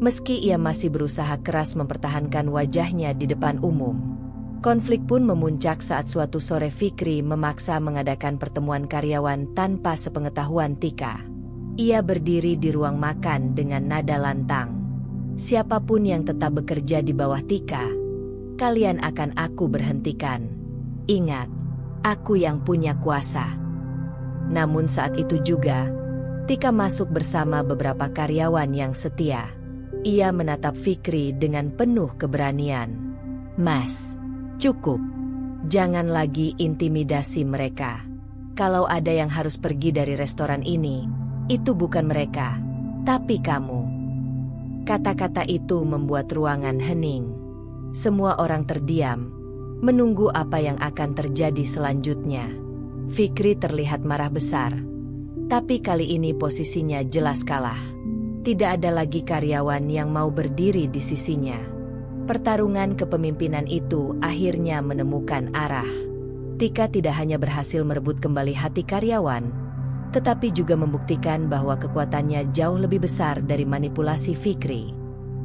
meski ia masih berusaha keras mempertahankan wajahnya di depan umum. Konflik pun memuncak saat suatu sore Fikri memaksa mengadakan pertemuan karyawan tanpa sepengetahuan Tika. Ia berdiri di ruang makan dengan nada lantang. "Siapapun yang tetap bekerja di bawah Tika, kalian akan aku berhentikan. Ingat, aku yang punya kuasa." Namun saat itu juga, Tika masuk bersama beberapa karyawan yang setia. Ia menatap Fikri dengan penuh keberanian. "Mas, cukup. Jangan lagi intimidasi mereka. Kalau ada yang harus pergi dari restoran ini, itu bukan mereka, tapi kamu." Kata-kata itu membuat ruangan hening. Semua orang terdiam, menunggu apa yang akan terjadi selanjutnya. Fikri terlihat marah besar, tapi kali ini posisinya jelas kalah. Tidak ada lagi karyawan yang mau berdiri di sisinya. Pertarungan kepemimpinan itu akhirnya menemukan arah. Tika tidak hanya berhasil merebut kembali hati karyawan, tetapi juga membuktikan bahwa kekuatannya jauh lebih besar dari manipulasi Fikri.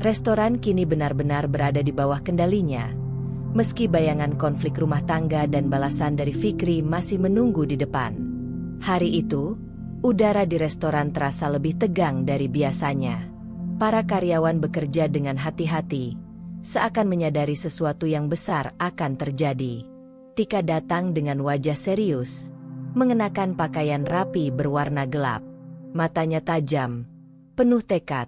Restoran kini benar-benar berada di bawah kendalinya, meski bayangan konflik rumah tangga dan balasan dari Fikri masih menunggu di depan. Hari itu, udara di restoran terasa lebih tegang dari biasanya. Para karyawan bekerja dengan hati-hati, seakan menyadari sesuatu yang besar akan terjadi. Tika datang dengan wajah serius, mengenakan pakaian rapi berwarna gelap. Matanya tajam, penuh tekad,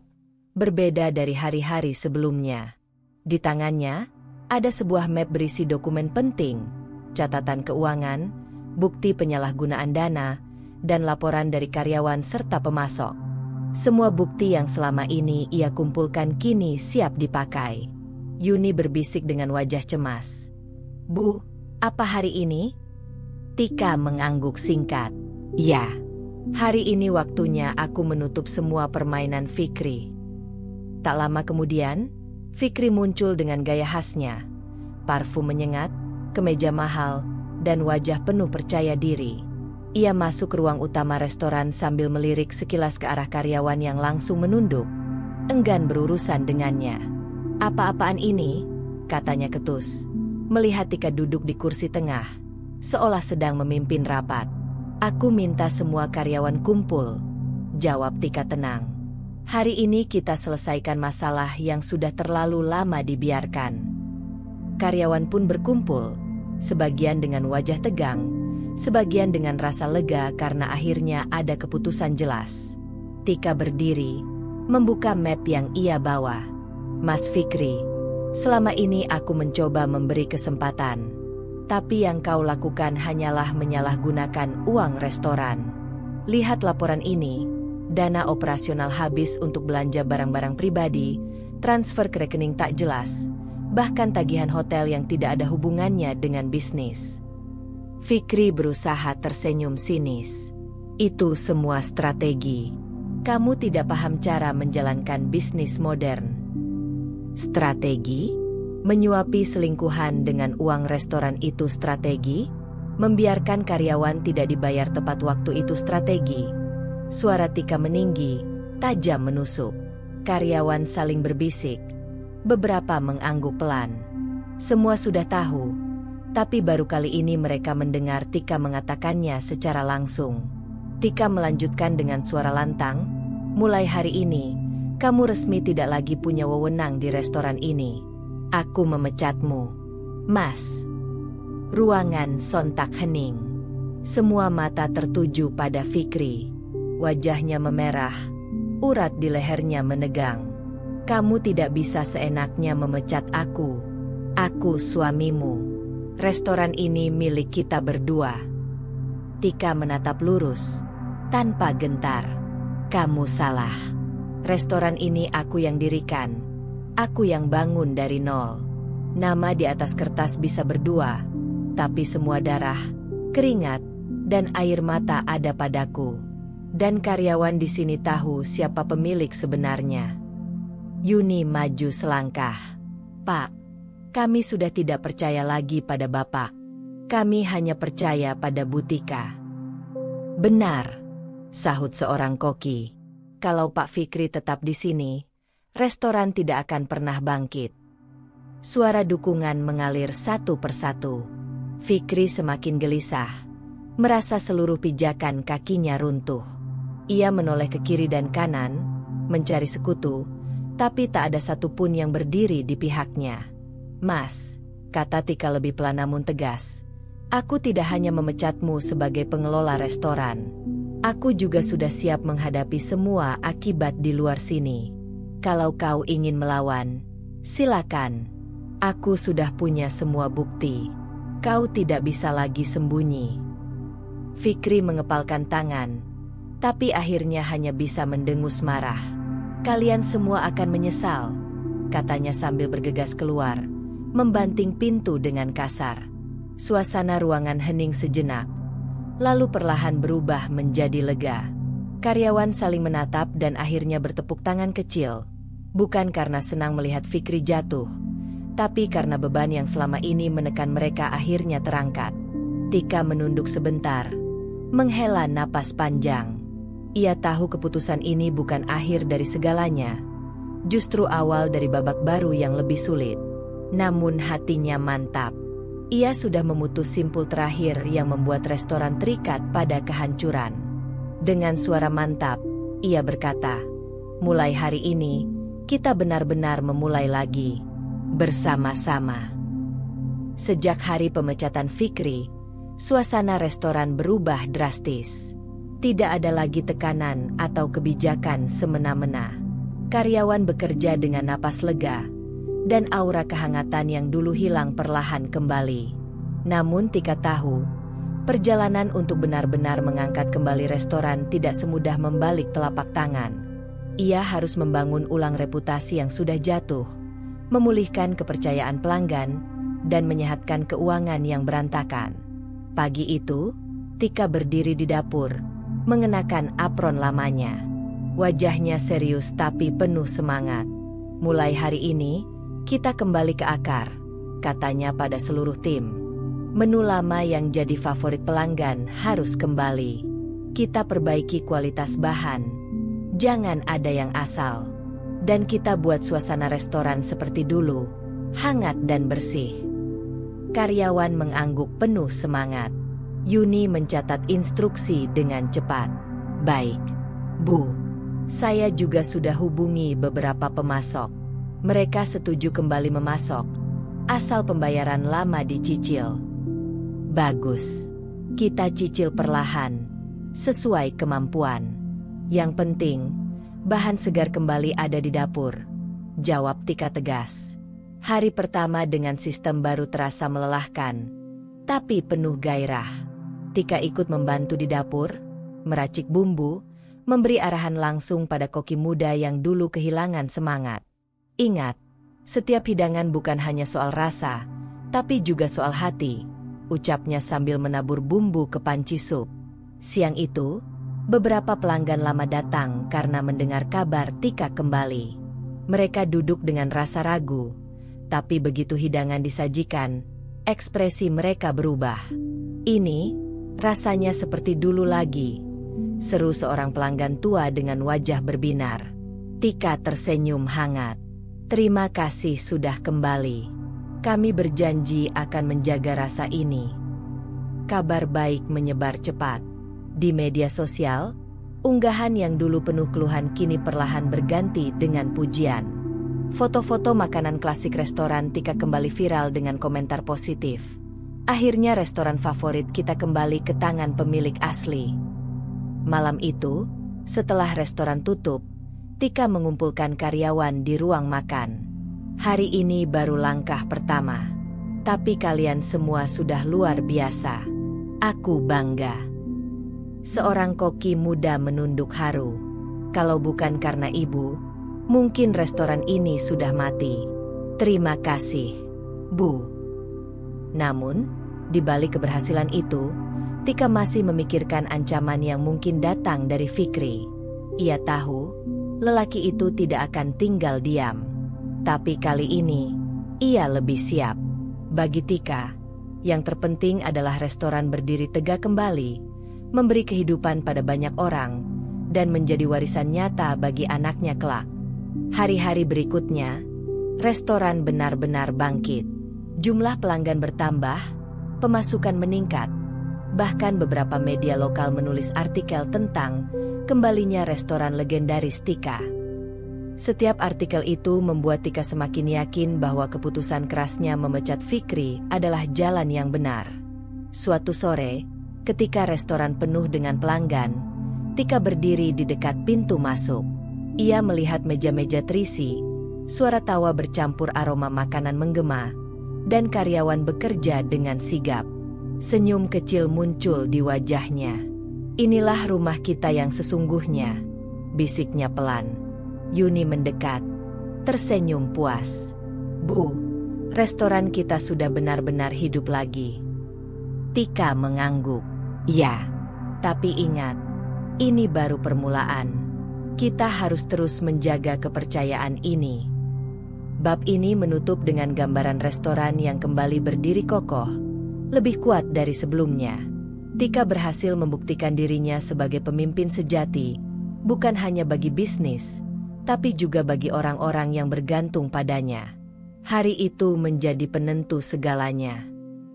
berbeda dari hari-hari sebelumnya. Di tangannya, ada sebuah map berisi dokumen penting, catatan keuangan, bukti penyalahgunaan dana, dan laporan dari karyawan serta pemasok. Semua bukti yang selama ini ia kumpulkan kini siap dipakai. Yuni berbisik dengan wajah cemas. "Bu, apa hari ini?" Tika mengangguk singkat. "Ya, hari ini waktunya aku menutup semua permainan Fikri." Tak lama kemudian, Fikri muncul dengan gaya khasnya. Parfum menyengat, kemeja mahal, dan wajah penuh percaya diri. Ia masuk ke ruang utama restoran sambil melirik sekilas ke arah karyawan yang langsung menunduk, enggan berurusan dengannya. "Apa-apaan ini?" katanya ketus, melihat Tika duduk di kursi tengah, seolah sedang memimpin rapat. "Aku minta semua karyawan kumpul," jawab Tika tenang. "Hari ini kita selesaikan masalah yang sudah terlalu lama dibiarkan." Karyawan pun berkumpul, sebagian dengan wajah tegang, sebagian dengan rasa lega karena akhirnya ada keputusan jelas. Tika berdiri, membuka map yang ia bawa. "Mas Fikri, selama ini aku mencoba memberi kesempatan. Tapi yang kau lakukan hanyalah menyalahgunakan uang restoran. Lihat laporan ini, dana operasional habis untuk belanja barang-barang pribadi, transfer ke rekening tak jelas, bahkan tagihan hotel yang tidak ada hubungannya dengan bisnis." Fikri berusaha tersenyum sinis. "Itu semua strategi. Kamu tidak paham cara menjalankan bisnis modern." "Strategi? Menyuapi selingkuhan dengan uang restoran itu strategi? Membiarkan karyawan tidak dibayar tepat waktu itu strategi?" Suara Tika meninggi, tajam menusuk. Karyawan saling berbisik. Beberapa mengangguk pelan. Semua sudah tahu, tapi baru kali ini mereka mendengar Tika mengatakannya secara langsung. Tika melanjutkan dengan suara lantang, "Mulai hari ini, Kamu resmi tidak lagi punya wewenang di restoran ini. Aku memecatmu. Mas. Ruangan sontak hening. Semua mata tertuju pada Fikri. Wajahnya memerah. Urat di lehernya menegang. Kamu tidak bisa seenaknya memecat aku. Aku suamimu. Restoran ini milik kita berdua. Tika menatap lurus, tanpa gentar. Kamu salah. Restoran ini aku yang dirikan. Aku yang bangun dari nol. Nama di atas kertas bisa berdua, tapi semua darah, keringat, dan air mata ada padaku. Dan karyawan di sini tahu siapa pemilik sebenarnya. Yuni maju selangkah. Pak, kami sudah tidak percaya lagi pada Bapak. Kami hanya percaya pada Bu Tika. Benar, sahut seorang koki. Kalau Pak Fikri tetap di sini, restoran tidak akan pernah bangkit. Suara dukungan mengalir satu persatu. Fikri semakin gelisah, merasa seluruh pijakan kakinya runtuh. Ia menoleh ke kiri dan kanan, mencari sekutu, tapi tak ada satupun yang berdiri di pihaknya. Mas, kata Tika lebih pelan namun tegas, aku tidak hanya memecatmu sebagai pengelola restoran. Aku juga sudah siap menghadapi semua akibat di luar sini. Kalau kau ingin melawan, silakan. Aku sudah punya semua bukti. Kau tidak bisa lagi sembunyi. Fikri mengepalkan tangan, tapi akhirnya hanya bisa mendengus marah. Kalian semua akan menyesal, katanya sambil bergegas keluar, membanting pintu dengan kasar. Suasana ruangan hening sejenak, lalu perlahan berubah menjadi lega. Karyawan saling menatap dan akhirnya bertepuk tangan kecil. Bukan karena senang melihat Fikri jatuh, tapi karena beban yang selama ini menekan mereka akhirnya terangkat. Tika menunduk sebentar, menghela napas panjang. Ia tahu keputusan ini bukan akhir dari segalanya, justru awal dari babak baru yang lebih sulit. Namun hatinya mantap. Ia sudah memutus simpul terakhir yang membuat restoran terikat pada kehancuran. Dengan suara mantap, ia berkata, mulai hari ini, kita benar-benar memulai lagi, bersama-sama. Sejak hari pemecatan Fikri, suasana restoran berubah drastis. Tidak ada lagi tekanan atau kebijakan semena-mena. Karyawan bekerja dengan napas lega, dan aura kehangatan yang dulu hilang perlahan kembali. Namun Tika tahu, perjalanan untuk benar-benar mengangkat kembali restoran tidak semudah membalik telapak tangan. Ia harus membangun ulang reputasi yang sudah jatuh, memulihkan kepercayaan pelanggan, dan menyehatkan keuangan yang berantakan. Pagi itu, Tika berdiri di dapur, mengenakan apron lamanya. Wajahnya serius tapi penuh semangat. Mulai hari ini, kita kembali ke akar, katanya pada seluruh tim. Menu lama yang jadi favorit pelanggan harus kembali. Kita perbaiki kualitas bahan, jangan ada yang asal. Dan kita buat suasana restoran seperti dulu, hangat dan bersih. Karyawan mengangguk penuh semangat. Yuni mencatat instruksi dengan cepat. Baik, Bu. Saya juga sudah hubungi beberapa pemasok. Mereka setuju kembali memasok, asal pembayaran lama dicicil. Bagus. Kita cicil perlahan, sesuai kemampuan. Yang penting, bahan segar kembali ada di dapur, jawab Tika tegas. Hari pertama dengan sistem baru terasa melelahkan, tapi penuh gairah. Tika ikut membantu di dapur, meracik bumbu, memberi arahan langsung pada koki muda yang dulu kehilangan semangat. Ingat, setiap hidangan bukan hanya soal rasa, tapi juga soal hati, ucapnya sambil menabur bumbu ke panci sup. Siang itu, beberapa pelanggan lama datang karena mendengar kabar Tika kembali. Mereka duduk dengan rasa ragu, tapi begitu hidangan disajikan, ekspresi mereka berubah. Ini, rasanya seperti dulu lagi, seru seorang pelanggan tua dengan wajah berbinar. Tika tersenyum hangat. Terima kasih sudah kembali. Kami berjanji akan menjaga rasa ini. Kabar baik menyebar cepat. Di media sosial, Unggahan yang dulu penuh keluhan kini perlahan berganti dengan pujian. Foto-foto makanan klasik restoran Tika kembali viral dengan komentar positif. Akhirnya restoran favorit kita kembali ke tangan pemilik asli. Malam itu, setelah restoran tutup, Tika mengumpulkan karyawan di ruang makan. Hari ini baru langkah pertama. Tapi kalian semua sudah luar biasa. Aku bangga. Seorang koki muda menunduk haru. Kalau bukan karena ibu, mungkin restoran ini sudah mati. Terima kasih, Bu. Namun, di balik keberhasilan itu, Tika masih memikirkan ancaman yang mungkin datang dari Fikri. Ia tahu, lelaki itu tidak akan tinggal diam. Tapi kali ini, ia lebih siap. Bagi Tika, yang terpenting adalah restoran berdiri tegak kembali, memberi kehidupan pada banyak orang, dan menjadi warisan nyata bagi anaknya kelak. Hari-hari berikutnya, restoran benar-benar bangkit. Jumlah pelanggan bertambah, pemasukan meningkat, bahkan beberapa media lokal menulis artikel tentang kembalinya restoran legendaris Tika. Setiap artikel itu membuat Tika semakin yakin bahwa keputusan kerasnya memecat Fikri adalah jalan yang benar. Suatu sore, ketika restoran penuh dengan pelanggan, Tika berdiri di dekat pintu masuk. Ia melihat meja-meja terisi, suara tawa bercampur aroma makanan menggema, dan karyawan bekerja dengan sigap. Senyum kecil muncul di wajahnya. Inilah rumah kita yang sesungguhnya, bisiknya pelan. Yuni mendekat, tersenyum puas. Bu, restoran kita sudah benar-benar hidup lagi. Tika mengangguk. Ya, tapi ingat, ini baru permulaan. Kita harus terus menjaga kepercayaan ini. Bab ini menutup dengan gambaran restoran yang kembali berdiri kokoh, lebih kuat dari sebelumnya. Tika berhasil membuktikan dirinya sebagai pemimpin sejati, bukan hanya bagi bisnis, tapi juga bagi orang-orang yang bergantung padanya. Hari itu menjadi penentu segalanya.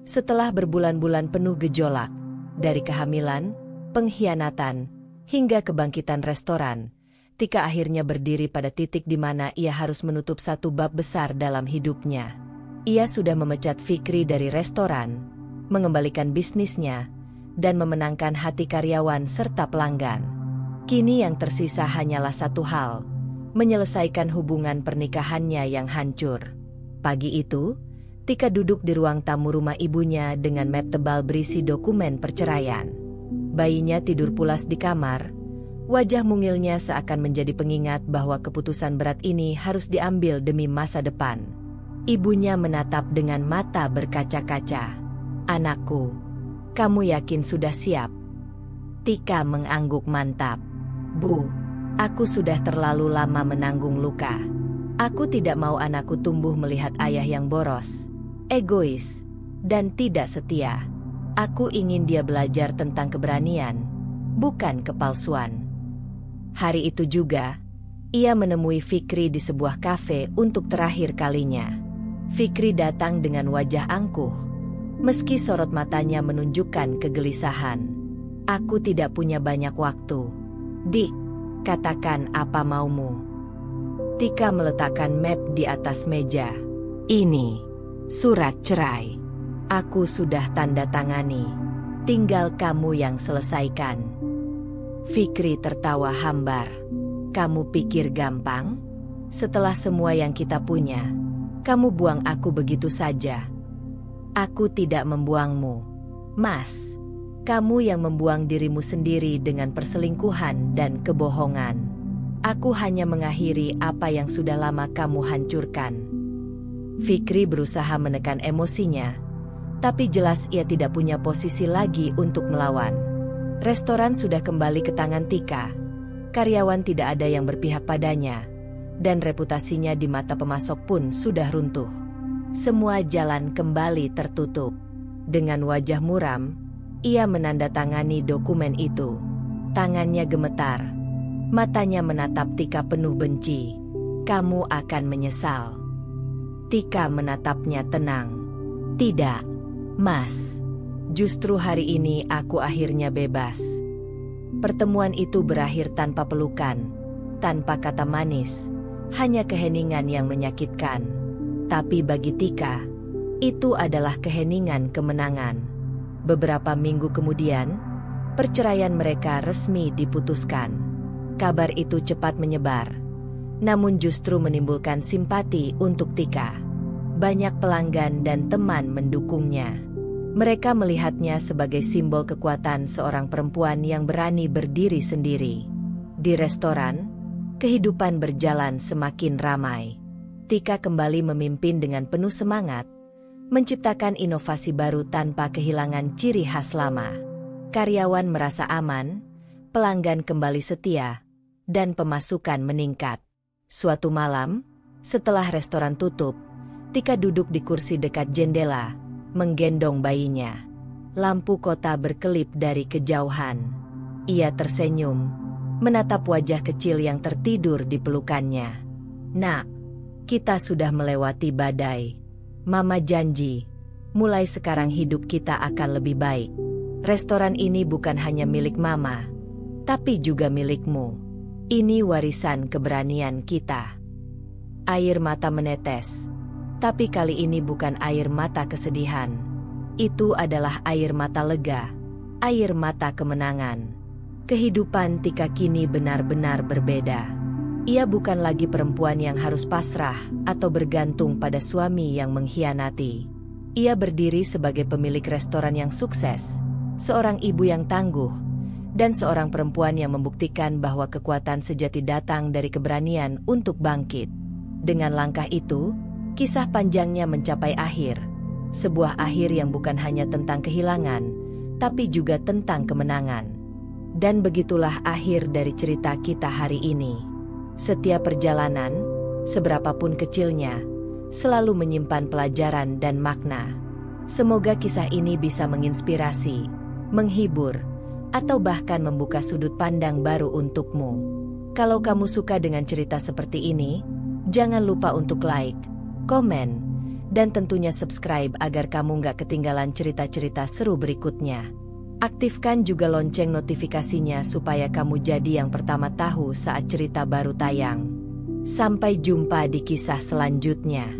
Setelah berbulan-bulan penuh gejolak, dari kehamilan, pengkhianatan, hingga kebangkitan restoran, Tika akhirnya berdiri pada titik di mana ia harus menutup satu bab besar dalam hidupnya. Ia sudah memecat Fikri dari restoran, mengembalikan bisnisnya, dan memenangkan hati karyawan serta pelanggan. Kini yang tersisa hanyalah satu hal, menyelesaikan hubungan pernikahannya yang hancur. Pagi itu, Tika duduk di ruang tamu rumah ibunya dengan map tebal berisi dokumen perceraian. Bayinya tidur pulas di kamar, wajah mungilnya seakan menjadi pengingat bahwa keputusan berat ini harus diambil demi masa depan. Ibunya menatap dengan mata berkaca-kaca. Anakku, kamu yakin sudah siap? Tika mengangguk mantap. Bu, aku sudah terlalu lama menanggung luka. Aku tidak mau anakku tumbuh melihat ayah yang boros, egois, dan tidak setia. Aku ingin dia belajar tentang keberanian, bukan kepalsuan. Hari itu juga, ia menemui Fikri di sebuah kafe untuk terakhir kalinya. Fikri datang dengan wajah angkuh, meski sorot matanya menunjukkan kegelisahan. Aku tidak punya banyak waktu. Dik, katakan apa maumu. Tika meletakkan map di atas meja. Ini, surat cerai. Aku sudah tanda tangani. Tinggal kamu yang selesaikan. Fikri tertawa hambar. Kamu pikir gampang? Setelah semua yang kita punya, kamu buang aku begitu saja. Aku tidak membuangmu, Mas. Kamu yang membuang dirimu sendiri dengan perselingkuhan dan kebohongan. Aku hanya mengakhiri apa yang sudah lama kamu hancurkan. Fikri berusaha menekan emosinya, tapi jelas ia tidak punya posisi lagi untuk melawan. Restoran sudah kembali ke tangan Tika. Karyawan tidak ada yang berpihak padanya, dan reputasinya di mata pemasok pun sudah runtuh. Semua jalan kembali tertutup. Dengan wajah muram, ia menandatangani dokumen itu. Tangannya gemetar. Matanya menatap Tika penuh benci. Kamu akan menyesal. Tika menatapnya tenang. Tidak, Mas. Justru hari ini aku akhirnya bebas. Pertemuan itu berakhir tanpa pelukan, tanpa kata manis, hanya keheningan yang menyakitkan. Tapi bagi Tika, itu adalah keheningan kemenangan. Beberapa minggu kemudian, perceraian mereka resmi diputuskan. Kabar itu cepat menyebar, namun justru menimbulkan simpati untuk Tika. Banyak pelanggan dan teman mendukungnya. Mereka melihatnya sebagai simbol kekuatan seorang perempuan yang berani berdiri sendiri. Di restoran, kehidupan berjalan semakin ramai. Tika kembali memimpin dengan penuh semangat, menciptakan inovasi baru tanpa kehilangan ciri khas lama. Karyawan merasa aman, pelanggan kembali setia, dan pemasukan meningkat. Suatu malam, setelah restoran tutup, Tika duduk di kursi dekat jendela, menggendong bayinya. Lampu kota berkelip dari kejauhan. Ia tersenyum, menatap wajah kecil yang tertidur di pelukannya. "Nak, kita sudah melewati badai. Mama janji, mulai sekarang hidup kita akan lebih baik. Restoran ini bukan hanya milik Mama, tapi juga milikmu. Ini warisan keberanian kita." Air mata menetes. Tapi kali ini bukan air mata kesedihan. Itu adalah air mata lega, air mata kemenangan. Kehidupan Tika kini benar-benar berbeda. Ia bukan lagi perempuan yang harus pasrah atau bergantung pada suami yang mengkhianati. Ia berdiri sebagai pemilik restoran yang sukses, seorang ibu yang tangguh, dan seorang perempuan yang membuktikan bahwa kekuatan sejati datang dari keberanian untuk bangkit. Dengan langkah itu, kisah panjangnya mencapai akhir. Sebuah akhir yang bukan hanya tentang kehilangan, tapi juga tentang kemenangan. Dan begitulah akhir dari cerita kita hari ini. Setiap perjalanan, seberapapun kecilnya, selalu menyimpan pelajaran dan makna. Semoga kisah ini bisa menginspirasi, menghibur, atau bahkan membuka sudut pandang baru untukmu. Kalau kamu suka dengan cerita seperti ini, jangan lupa untuk like, komen, dan tentunya subscribe agar kamu nggak ketinggalan cerita-cerita seru berikutnya. Aktifkan juga lonceng notifikasinya supaya kamu jadi yang pertama tahu saat cerita baru tayang. Sampai jumpa di kisah selanjutnya.